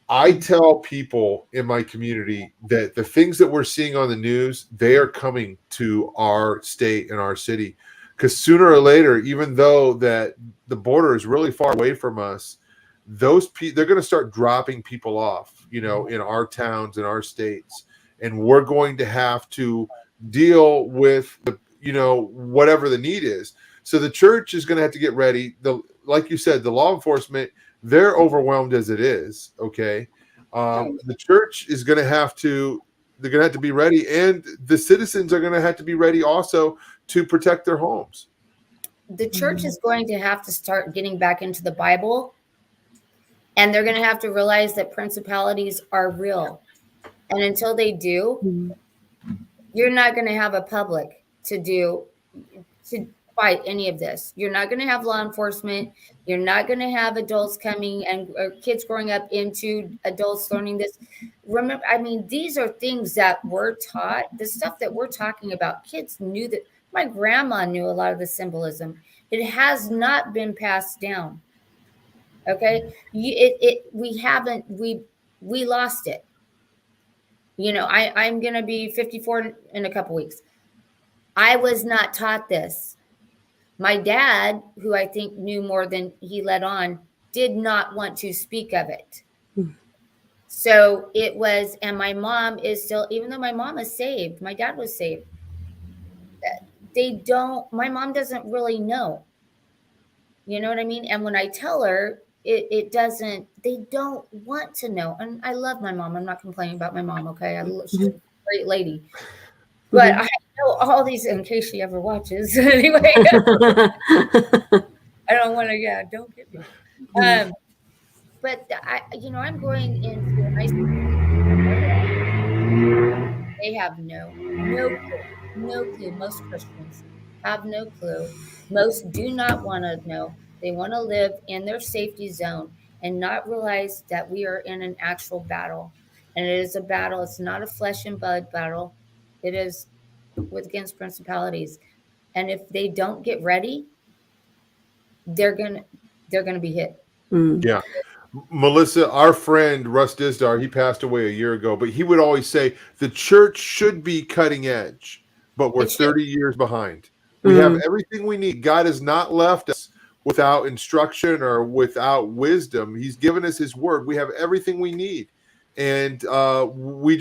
I tell people in my community that the things that we're seeing on the news, they are coming to our state and our city. Because sooner or later, even though that the border is really far away from us, they're going to start dropping people off, in our towns and our states, and we're going to have to deal with whatever the need is. So the church is going to have to get ready. Like you said, the law enforcement, they're overwhelmed as it is. Okay. The church is going to have to, they're going to have to be ready, and the citizens are going to have to be ready also to protect their homes. The church is going to have to start getting back into the Bible, and they're going to have to realize that principalities are real. And until they do, you're not going to have a public to fight any of this. You're not going to have law enforcement. You're not going to have adults coming and kids growing up into adults learning this. Remember, I mean, these are things that we're taught. The stuff that we're talking about, kids knew that. My grandma knew a lot of the symbolism. It has not been passed down. Okay, we lost it. I'm going to be 54 in a couple weeks. I was not taught this. My dad, who I think knew more than he let on, did not want to speak of it. So it was, and my mom is still, even though my mom is saved, my dad was saved. My mom doesn't really know. You know what I mean? And when I tell her, they don't want to know. And I love my mom. I'm not complaining about my mom, okay? She's a great lady. But I know all these, in case she ever watches. Anyway, I don't want to, don't get me. But I'm going into a nice, they have no clue. Most Christians have no clue. Most do not want to know. They want to live in their safety zone and not realize that we are in an actual battle. And it is a battle. It's not a flesh and blood battle. It is against principalities. And if they don't get ready, they're gonna be hit. Yeah. Melissa, our friend Russ Dizdar, he passed away a year ago, but he would always say the church should be cutting edge, but we're 30 years behind. We have everything we need. God has not left us without instruction or without wisdom. He's given us his word. We have everything we need. And we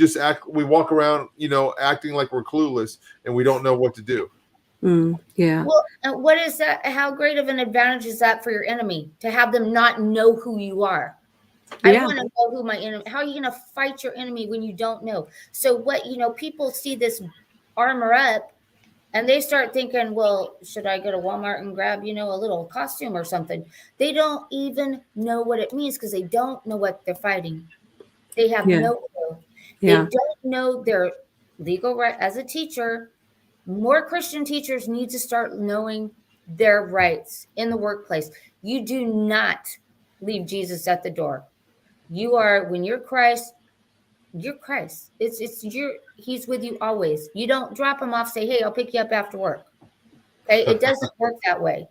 walk around, acting like we're clueless and we don't know what to do. Yeah. Well, what is that? How great of an advantage is that for your enemy to have them not know who you are? I want to know who my enemy. How are you going to fight your enemy when you don't know? So people see this armor up and they start thinking, well, should I go to Walmart and grab, a little costume or something? They don't even know what it means because they don't know what they're fighting. They have no clue. They don't know their legal right. As a teacher, more Christian teachers need to start knowing their rights in the workplace. You do not leave Jesus at the door. When you're Christ, you're Christ. He's with you always. You don't drop him off, say, hey, I'll pick you up after work. Okay. It doesn't work that way.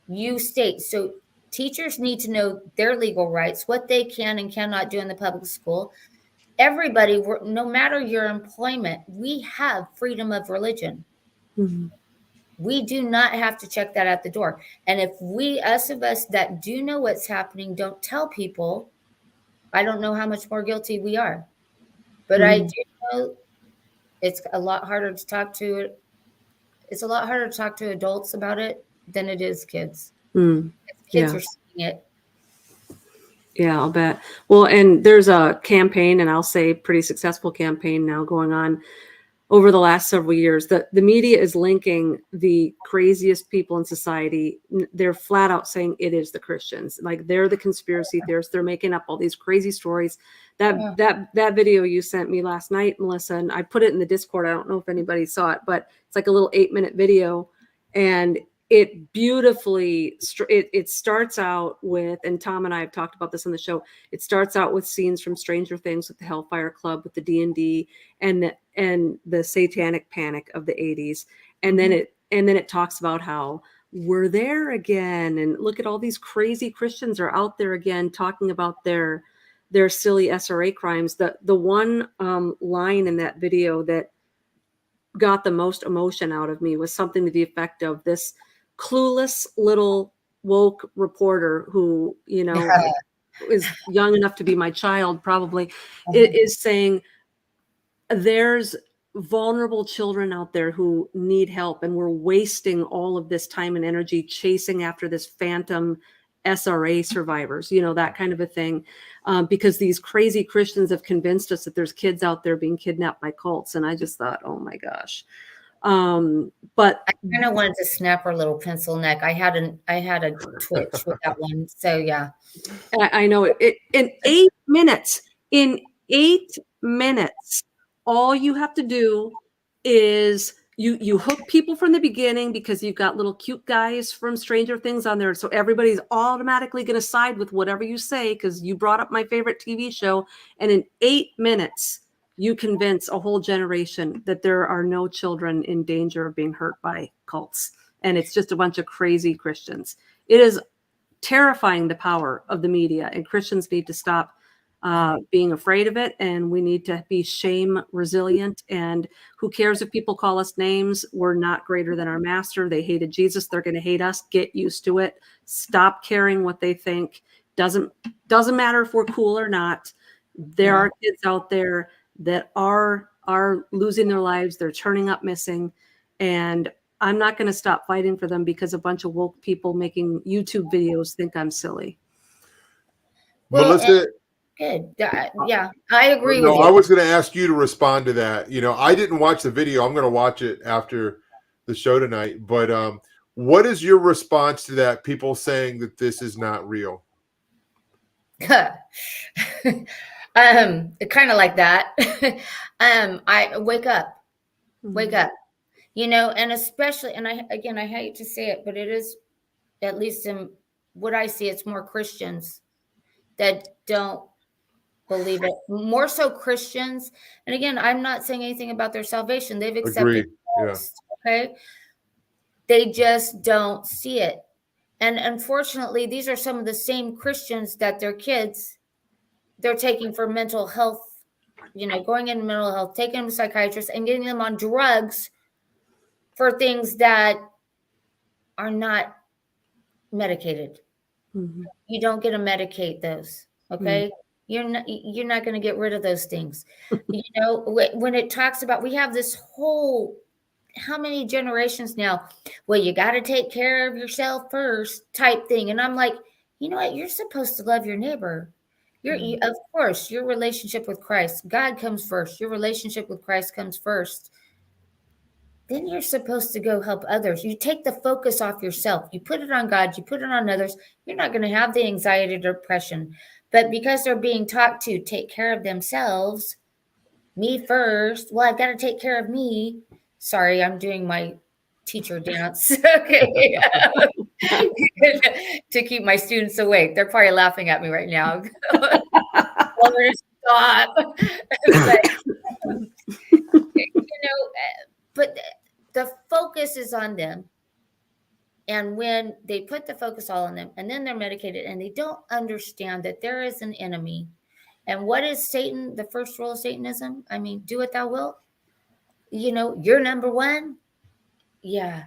You state. So teachers need to know their legal rights, what they can and cannot do in the public school. Everybody, no matter your employment, we have freedom of religion. We do not have to check that at the door. And if us that do know what's happening, don't tell people, I don't know how much more guilty we are. But I do know it's a lot harder to talk to. It's a lot harder to talk to adults about it than it is kids. Kids are seeing it. Yeah, I'll bet. Well, and there's a campaign, and I'll say pretty successful campaign now going on over the last several years. The media is linking the craziest people in society. They're flat out saying it is the Christians. Like they're the conspiracy theorists. They're making up all these crazy stories. That video you sent me last night, Melissa, and I put it in the Discord. I don't know if anybody saw it, but it's like a little 8-minute video, and it beautifully it starts out with, and Tom and I have talked about this on the show. It starts out with scenes from Stranger Things with the Hellfire Club, with the D&D, and the satanic panic of the 80s, and then it talks about how we're there again, and look at all these crazy Christians are out there again talking about their silly SRA crimes. The one line in that video that got the most emotion out of me was something to the effect of this clueless little woke reporter who, is young enough to be my child probably, is saying there's vulnerable children out there who need help, and we're wasting all of this time and energy chasing after this phantom SRA survivors, that kind of a thing, because these crazy Christians have convinced us that there's kids out there being kidnapped by cults. And I just thought, oh my gosh. But I kind of wanted to snap her little pencil neck. I had a twitch with that one. So yeah. I know it in 8 minutes. In 8 minutes, all you have to do is you hook people from the beginning, because you've got little cute guys from Stranger Things on there. So everybody's automatically going to side with whatever you say, because you brought up my favorite TV show. And in 8 minutes, you convince a whole generation that there are no children in danger of being hurt by cults. And it's just a bunch of crazy Christians. It is terrifying, the power of the media, and Christians need to stop being afraid of it, and we need to be shame resilient. And who cares if people call us names? We're not greater than our master. They hated Jesus, they're going to hate us. Get used to it. Stop caring what they think. Doesn't matter if we're cool or not. There are kids out there that are losing their lives. They're turning up missing, and I'm not going to stop fighting for them because a bunch of woke people making YouTube videos think I'm silly. Well, Melissa, good. Yeah, I agree with no, you. I was going to ask you to respond to that. I didn't watch the video. I'm going to watch it after the show tonight. But what is your response to that? People saying that this is not real. Kind of like that. I wake up, and especially, and I hate to say it, but it is, at least in what I see, it's more Christians that don't believe it. More so Christians. And again, I'm not saying anything about their salvation. They've accepted Christ, okay? They just don't see it. And unfortunately, these are some of the same Christians that their kids, they're taking for mental health, going into mental health, taking them to psychiatrists and getting them on drugs for things that are not medicated. Mm-hmm. You don't get to medicate those, okay? Mm-hmm. You're not going to get rid of those things. When it talks about, we have this whole, how many generations now? Well, you got to take care of yourself first type thing. And I'm like, you know what? You're supposed to love your neighbor. Of course, your relationship with Christ, God comes first. Your relationship with Christ comes first. Then you're supposed to go help others. You take the focus off yourself. You put it on God. You put it on others. You're not going to have the anxiety or depression. But because they're being taught to take care of themselves, me first. Well, I've got to take care of me. Sorry, I'm doing my teacher dance. Okay. To keep my students awake. They're probably laughing at me right now. Stop. But the focus is on them. And when they put the focus all on them, and then they're medicated, and they don't understand that there is an enemy. And what is Satan? The first rule of Satanism? I mean, do what thou wilt. You're number one. Yeah.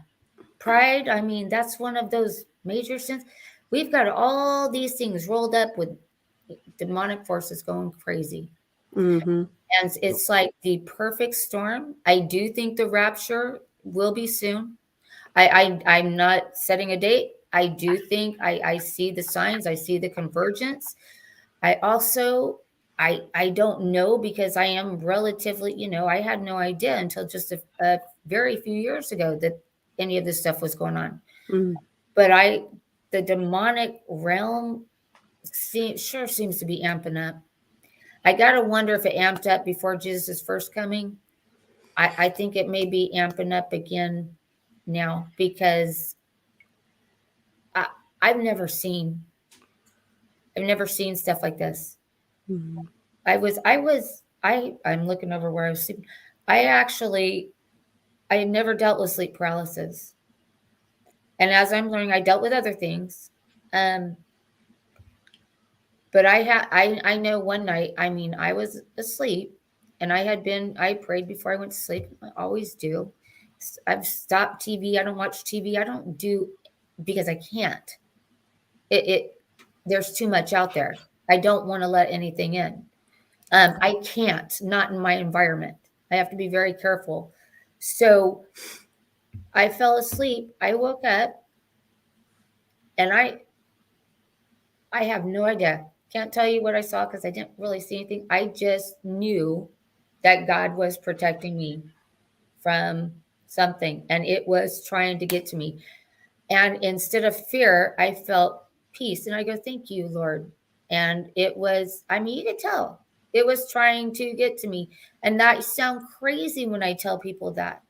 Pride. I mean, that's one of those major sins. We've got all these things rolled up with demonic forces going crazy. Mm-hmm. And it's like the perfect storm. I do think the rapture will be soon. I'm not setting a date. I do think I see the signs. I see the convergence. I also, I don't know, because I am relatively, I had no idea until just a very few years ago that any of this stuff was going on. Mm. But the demonic realm sure seems to be amping up. I got to wonder if it amped up before Jesus' first coming. I think it may be amping up again now, because I've never seen stuff like this. Mm. I'm looking over where I was sleeping. I had never dealt with sleep paralysis. And as I'm learning, I dealt with other things. But I know one night, I was asleep, and I prayed before I went to sleep. I always do. I've stopped TV. I don't watch TV. I don't do, because I can't. There's too much out there. I don't want to let anything in. I can't, not in my environment. I have to be very careful. So I fell asleep. I woke up, and I have no idea. Can't tell you what I saw, because I didn't really see anything. I just knew that God was protecting me from something, and it was trying to get to me. And instead of fear, I felt peace. And I go, thank you, Lord. And it was, you could tell it was trying to get to me. And that sounds crazy when I tell people that.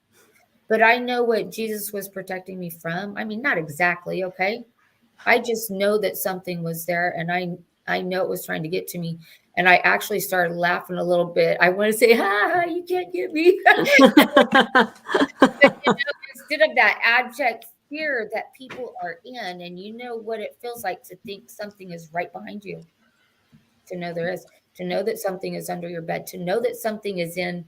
But I know what Jesus was protecting me from. Not exactly, okay? I just know that something was there, and I know it was trying to get to me. And I actually started laughing a little bit. I want to say, you can't get me. But, instead of that abject fear that people are in, and you know what it feels like to think something is right behind you, to know there is, to know that something is under your bed, to know that something is in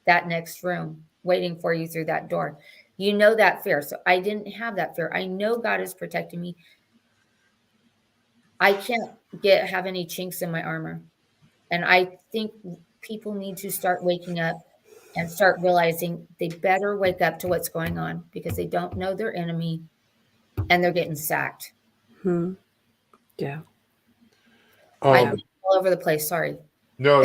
that next room waiting for you through that door. You know that fear. So I didn't have that fear. I know God is protecting me. I can't have any chinks in my armor. And I think people need to start waking up and start realizing they better wake up to what's going on, because they don't know their enemy, and they're getting sacked. Hmm. Yeah. I'm all over the place. Sorry. No.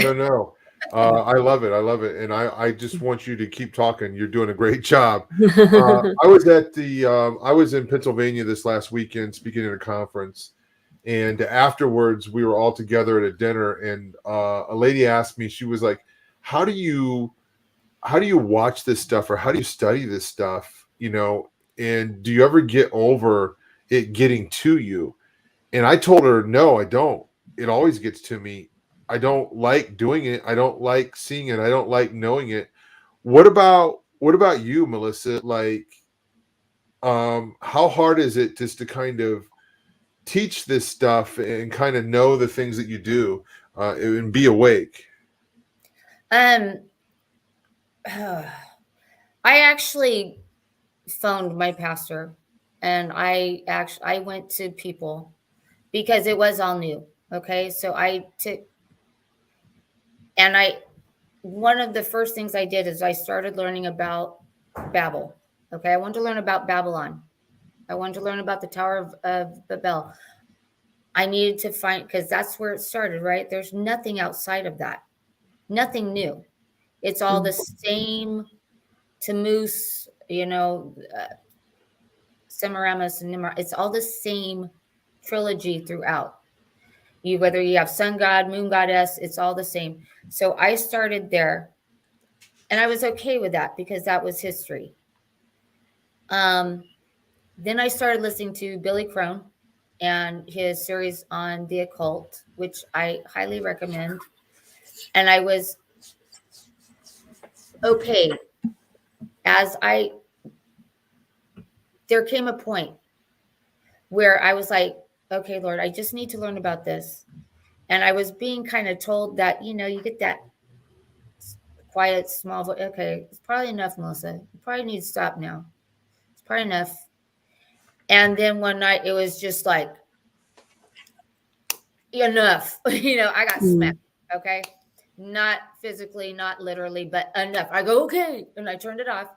I love it. I love it. And I just want you to keep talking. You're doing a great job. I was in Pennsylvania this last weekend speaking at a conference. And afterwards, we were all together at a dinner. And a lady asked me, she was like, how do you watch this stuff, or how do you study this stuff? And do you ever get over it getting to you? And I told her, no, I don't. It always gets to me. I don't like doing it. I don't like seeing it. I don't like knowing it. What about you, Melissa? Like, how hard is it just to kind of teach this stuff and kind of know the things that you do and be awake? I actually phoned my pastor, and I went to people, because it was all new. Okay. So one of the first things I did is I started learning about Babel. Okay. I wanted to learn about Babylon. I wanted to learn about the Tower of Babel. I needed to find, because that's where it started, right? There's nothing outside of that. Nothing new. It's all the same Tammuz, Semiramis and Nimrod. It's all the same trilogy throughout. Whether you have sun god, moon goddess, it's all the same. So I started there, and I was okay with that, because that was history. Then I started listening to Billy Crone and his series on the occult, which I highly recommend. And I was okay. There came a point where I was like, okay, Lord, I just need to learn about this. And I was being kind of told that, you get that quiet, small voice. Okay, it's probably enough, Melissa. You probably need to stop now. It's probably enough. And then one night it was just like, enough. I got smacked. Okay. Not physically, not literally, but enough. I go, okay. And I turned it off.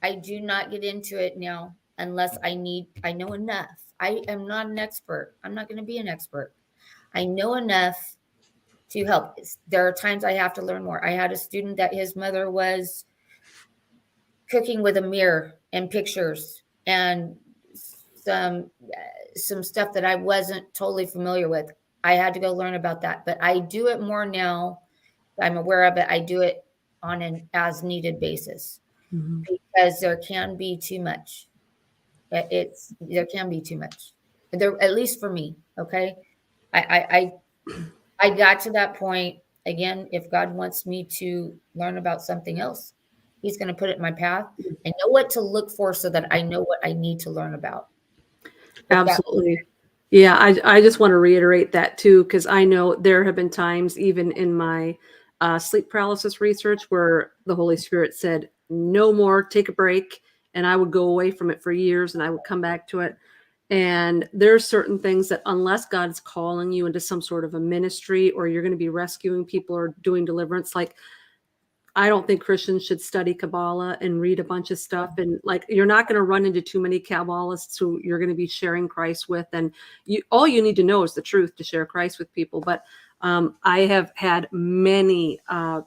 I do not get into it now unless I know enough. I am not an expert. I'm not going to be an expert. I know enough to help. There are times I have to learn more. I had a student that his mother was cooking with a mirror and pictures and some stuff that I wasn't totally familiar with. I had to go learn about that, but I do it more now. I'm aware of it. I do it on an as needed basis because there can be too much. There can be too much. There, at least for me. Okay, I got to that point again. If God wants me to learn about something else, He's going to put it in my path. I know what to look for so that I know what I need to learn about. Absolutely. Yeah, I just want to reiterate that too, because I know there have been times, even in my sleep paralysis research, where the Holy Spirit said, no more, take a break. And I would go away from it for years and I would come back to it. And there's certain things that unless God is calling you into some sort of a ministry, or you're going to be rescuing people or doing deliverance, like I don't think Christians should study Kabbalah and read a bunch of stuff. And like, you're not going to run into too many Kabbalists who you're going to be sharing Christ with. And all you need to know is the truth to share Christ with people. But I have had many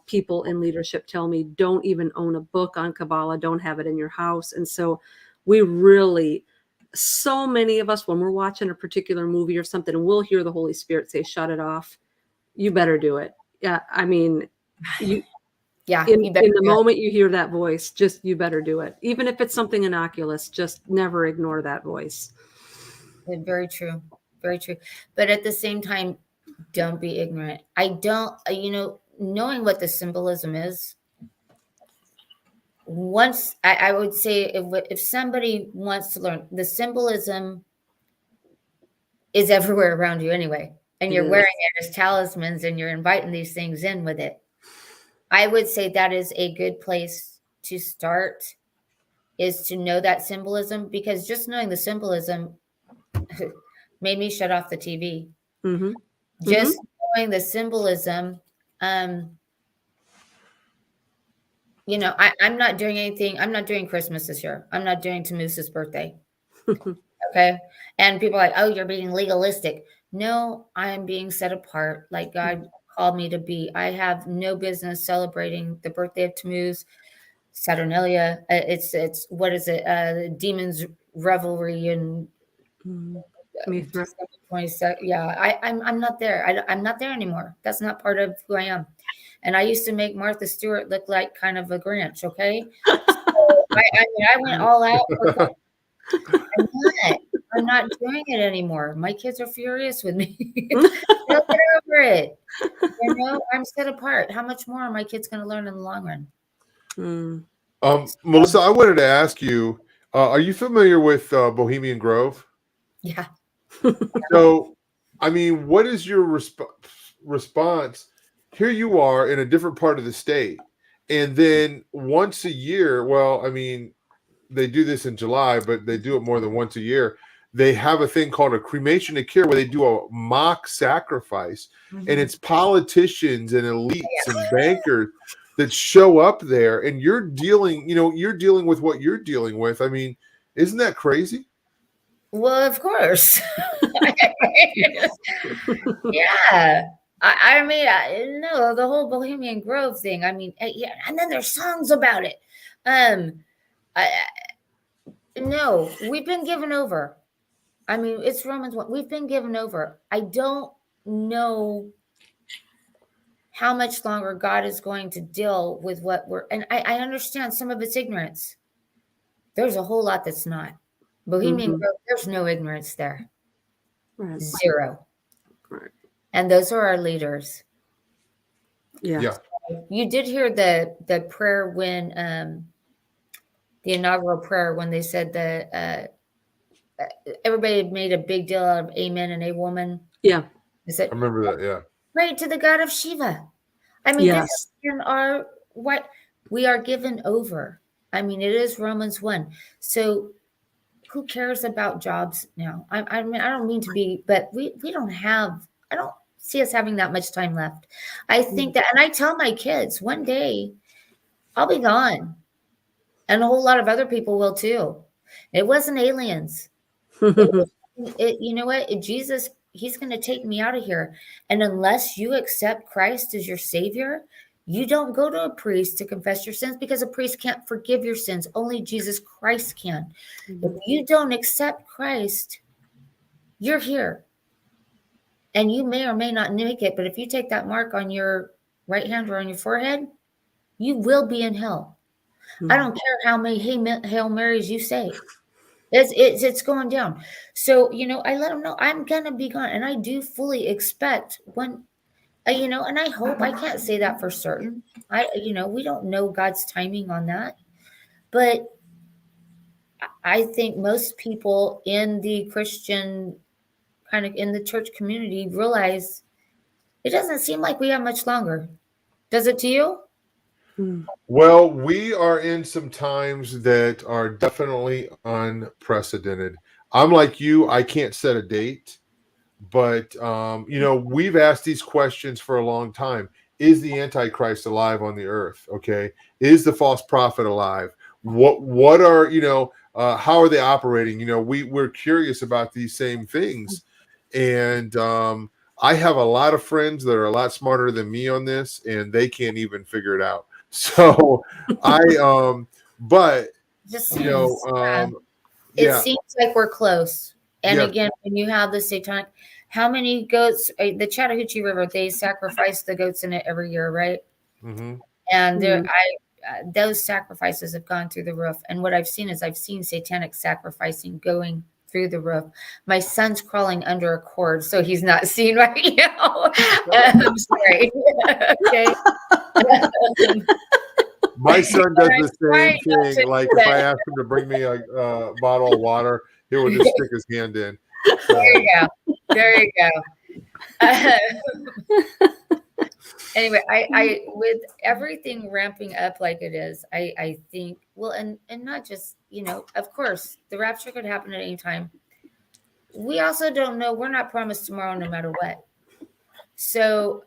people in leadership tell me, don't even own a book on Kabbalah, don't have it in your house. And so we really, so many of us, when we're watching a particular movie or something, and we'll hear the Holy Spirit say, shut it off. You better do it. Yeah. I mean, in the moment you hear that voice, just, you better do it. Even if it's something innocuous, just never ignore that voice. Very true. Very true. But at the same time, don't be ignorant. Knowing what the symbolism is, once I would say if somebody wants to learn, the symbolism is everywhere around you anyway. And you're wearing it as talismans and you're inviting these things in with it. I would say that is a good place to start, is to know that symbolism, because just knowing the symbolism made me shut off the TV. Mm-hmm. Just knowing the symbolism, I'm not doing anything. I'm not doing Christmas this year. I'm not doing Tamusa's birthday. Okay. And people are like, oh, you're being legalistic. No, I am being set apart like God called me to be. I have no business celebrating the birthday of Tammuz, Saturnalia. It's what is it? The Demon's Revelry and yeah. I'm not there. I'm not there anymore. That's not part of who I am. And I used to make Martha Stewart look like kind of a Grinch. Okay. So I went all out. I'm not doing it anymore. My kids are furious with me. They'll get over it. I'm set apart. How much more are my kids going to learn in the long run? Melissa, I wanted to ask you, are you familiar with Bohemian Grove? Yeah. So, I mean, what is your response? Here you are in a different part of the state. And then once a year, well, I mean, they do this in July, but they do it more than once a year. They have a thing called a cremation to care, where they do a mock sacrifice, and it's politicians and elites and bankers that show up there, and you're dealing with what you're dealing with. I mean, isn't that crazy? Well, of course. Yeah. I mean, no, the whole Bohemian Grove thing. I mean, yeah, and then there's songs about it. No, we've been given over. I mean, it's Romans 1. We've been given over. I don't know how much longer God is going to deal with what and I understand some of it's ignorance. There's a whole lot that's not. Bohemian Grove, there's no ignorance there. Right. Zero. Right. And those are our leaders. Yeah. So you did hear the prayer when the inaugural prayer, when they said that everybody made a big deal out of amen and a woman. Yeah. I remember that. Yeah. Pray to the God of Shiva. I mean, this is in what we are given over. I mean, it is Romans 1. So who cares about jobs now? I mean, I don't mean to be, but we don't have, I don't see us having that much time left. I think that, and I tell my kids, one day I'll be gone. And a whole lot of other people will too. It wasn't aliens. You know what? Jesus, he's going to take me out of here. And unless you accept Christ as your savior, you don't go to a priest to confess your sins, because a priest can't forgive your sins. Only Jesus Christ can. If you don't accept Christ, you're here. And you may or may not make it, but if you take that mark on your right hand or on your forehead, you will be in hell. I don't care how many Hail Marys you say. It's going down. So, I let them know I'm going to be gone. And I do fully expect when, and I hope, I can't say that for certain. We don't know God's timing on that. But I think most people in the Christian, kind of in the church community, realize it doesn't seem like we have much longer. Does it to you? Well, we are in some times that are definitely unprecedented. I'm like you, I can't set a date, but we've asked these questions for a long time. Is the Antichrist alive on the earth? Okay. Is the false prophet alive? What are, how are they operating? We're curious about these same things. And I have a lot of friends that are a lot smarter than me on this, and they can't even figure it out. So but Just yeah. It seems like we're close. And Yeah. again, when you have the satanic, how many goats? The Chattahoochee River, they sacrifice the goats in it every year, right? Mm-hmm. And those sacrifices have gone through the roof. And what I've seen satanic sacrificing going through the roof. My son's crawling under a cord, so he's not seen right now. I'm sorry. Okay. My son does the same thing. Like if I ask him to bring me a bottle of water, he will just stick his hand in. So. There you go. Anyway, I with everything ramping up like it is, I think, well, and not just, of course, the rapture could happen at any time. We also don't know. We're not promised tomorrow no matter what. So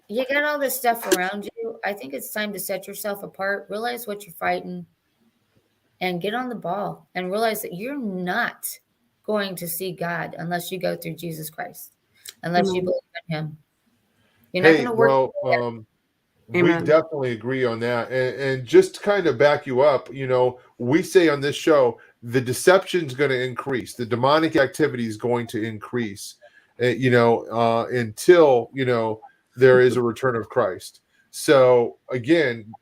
you got all this stuff around you. I think it's time to set yourself apart, realize what you're fighting, and get on the ball and realize that you're not going to see God unless you go through Jesus Christ, unless you believe in him. You're not going to work. Well, we definitely agree on that. And just to kind of back you up, we say on this show, the deception is going to increase. The demonic activity is going to increase, until, there is a return of Christ. So again,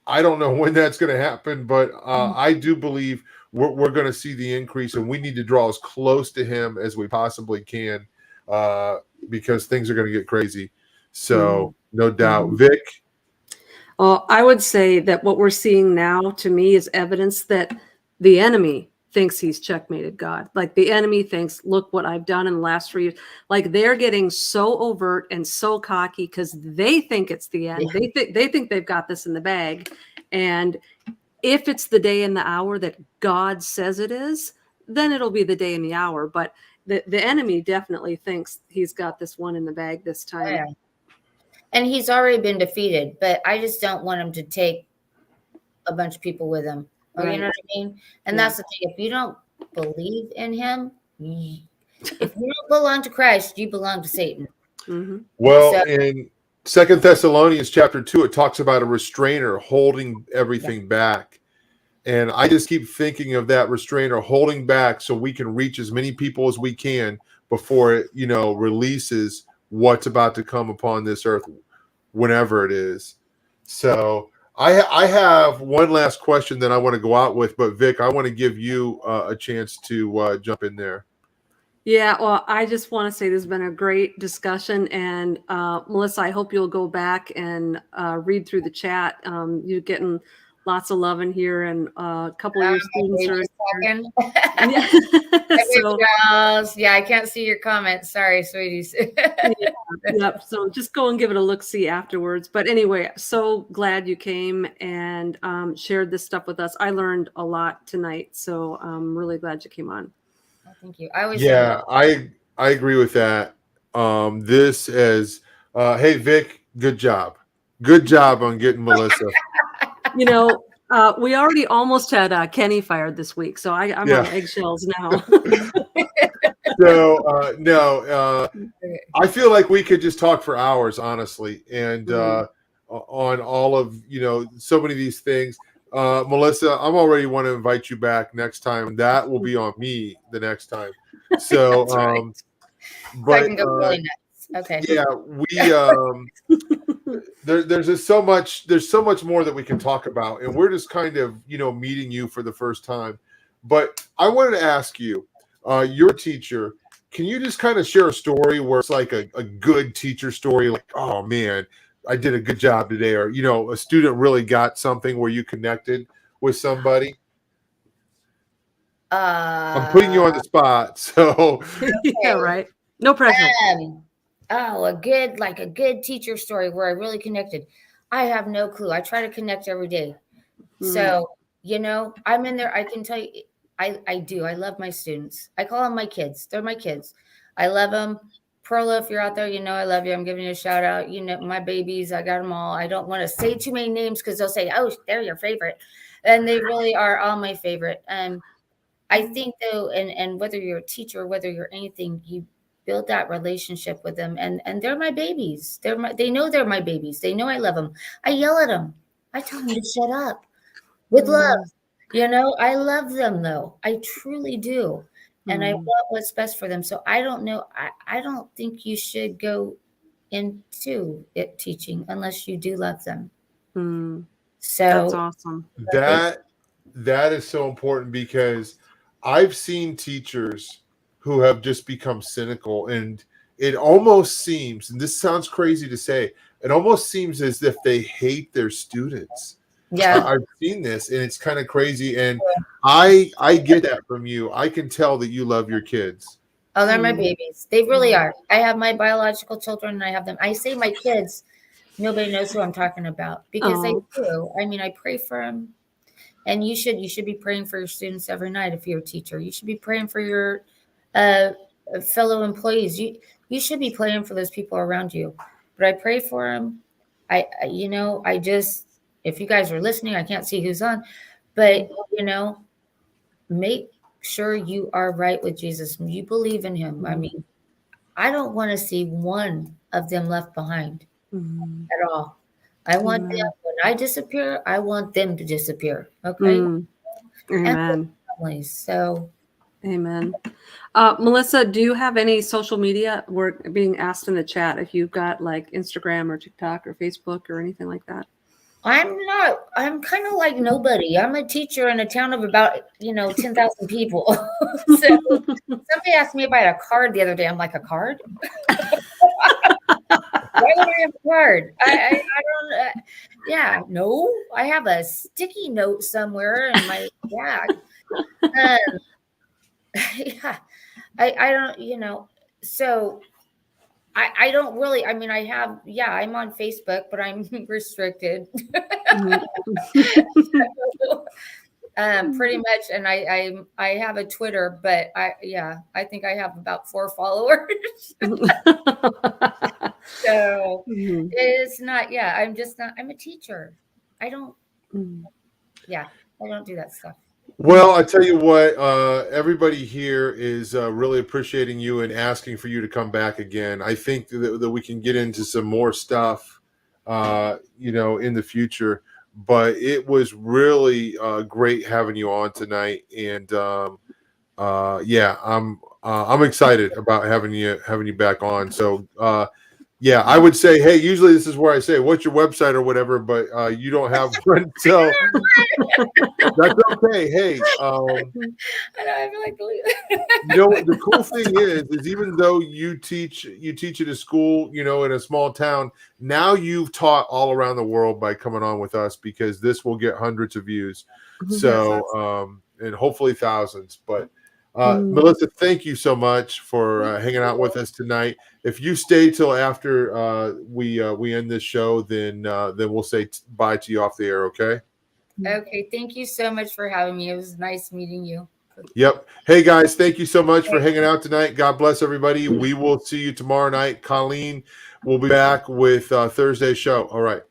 I don't know when that's going to happen, but I do believe we're going to see the increase, and we need to draw as close to him as we possibly can, because things are going to get crazy. So no doubt. Vic? Well, I would say that what we're seeing now, to me, is evidence that the enemy thinks he's checkmated God. Like the enemy thinks, look what I've done in the last 3 years. Like they're getting so overt and so cocky because they think it's the end. Yeah. They think they've got this in the bag. And if it's the day and the hour that God says it is, then it'll be the day and the hour. But the enemy definitely thinks he's got this one in the bag this time. Yeah. And he's already been defeated, but I just don't want him to take a bunch of people with him. Right. You know what I mean? And that's the thing. If you don't believe in him, if you don't belong to Christ, you belong to Satan. Mm-hmm. Well, in 2 Thessalonians chapter 2, it talks about a restrainer holding everything back. And I just keep thinking of that restrainer holding back so we can reach as many people as we can before it, releases what's about to come upon this earth, whenever it is. So I have one last question that I want to go out with, but Vic, I want to give you a chance to jump in there. Yeah, well, I just want to say this has been a great discussion, and Melissa, I hope you'll go back and read through the chat. You're getting lots of love in here, and a couple of your students are talking. Yeah. Yeah, I can't see your comments. Sorry, sweeties. Yep. So just go and give it a look-see afterwards. But anyway, so glad you came and shared this stuff with us. I learned a lot tonight, so I'm really glad you came on. Oh, thank you. I agree with that. This is hey Vic, good job on getting Melissa. We already almost had Kenny fired this week, so I'm on eggshells now. So no, I feel like we could just talk for hours, honestly, and on all of so many of these things. Melissa, I'm already want to invite you back next time. That will be on me the next time. So, That's right. So I but can go really nuts. Okay. yeah, there's just so much. There's so much more that we can talk about, and we're just kind of meeting you for the first time. But I wanted to ask you, your teacher. Can you just kind of share a story where it's like a good teacher story, like, oh man, I did a good job today, or a student really got something where you connected with somebody? I'm putting you on the spot, so Yeah, right. No pressure. Oh, a good teacher story where I really connected. I have no clue. I try to connect every day. So, I'm in there. I can tell you, I do. I love my students. I call them my kids. They're my kids. I love them. Perla, if you're out there, I love you. I'm giving you a shout out. My babies, I got them all. I don't want to say too many names because they'll say, oh, they're your favorite. And they really are all my favorite. And I think though, and whether you're a teacher, whether you're anything, you build that relationship with them, and they're my babies. They know they're my babies. They know I love them. I yell at them. I tell them to shut up with love. I love them though. I truly do, and I want what's best for them. So I don't know. I don't think you should go into it teaching unless you do love them. So that's awesome. That is so important, because I've seen teachers who have just become cynical, and it almost seems, and this sounds crazy to say, it almost seems as if they hate their students. Yeah. I've seen this, and it's kind of crazy, and I get that from you. I can tell that you love your kids. Oh, they're my babies. They really are. I have my biological children, and I have them. I say my kids. Nobody knows who I'm talking about, because they do. I mean, I pray for them. And you should be praying for your students every night. If you're a teacher, you should be praying for your fellow employees. You should be praying for those people around you. But I pray for them. I just, if you guys are listening, I can't see who's on, but make sure you are right with Jesus. You believe in him. I mean, I don't want to see one of them left behind at all. I want them, when I disappear, I want them to disappear. Okay. Amen. Families, so. Amen. Melissa, do you have any social media? We're being asked in the chat if you've got like Instagram or TikTok or Facebook or anything like that. I'm kind of like nobody. I'm a teacher in a town of about, 10,000 people. So somebody asked me if I had a card the other day. I'm like, a card? Why would I have a card? I don't. No. I have a sticky note somewhere in my bag. I don't. So I don't really. I mean, I have. Yeah, I'm on Facebook, but I'm restricted. Pretty much, and I have a Twitter, but I think I have about 4 followers. So it's not. Yeah, I'm just not. I'm a teacher. I don't. Yeah, I don't do that stuff. Well, I tell you what, everybody here is really appreciating you and asking for you to come back again. I think that we can get into some more stuff, in the future. But it was really great having you on tonight, and I'm excited about having you back on. So I would say, hey, usually this is where I say, what's your website or whatever, but you don't have one, so that's okay. Hey, the cool thing is even though you teach at a school, in a small town, now you've taught all around the world by coming on with us, because this will get hundreds of views. So, and hopefully thousands, but Melissa, thank you so much for hanging out with us tonight. If you stay till after we end this show, then we'll say bye to you off the air. Okay. Okay. Thank you so much for having me. It was nice meeting you. Yep. Hey guys, thank you so much for hanging out tonight. God bless everybody. We will see you tomorrow night. Colleen will be back with Thursday's show. All right.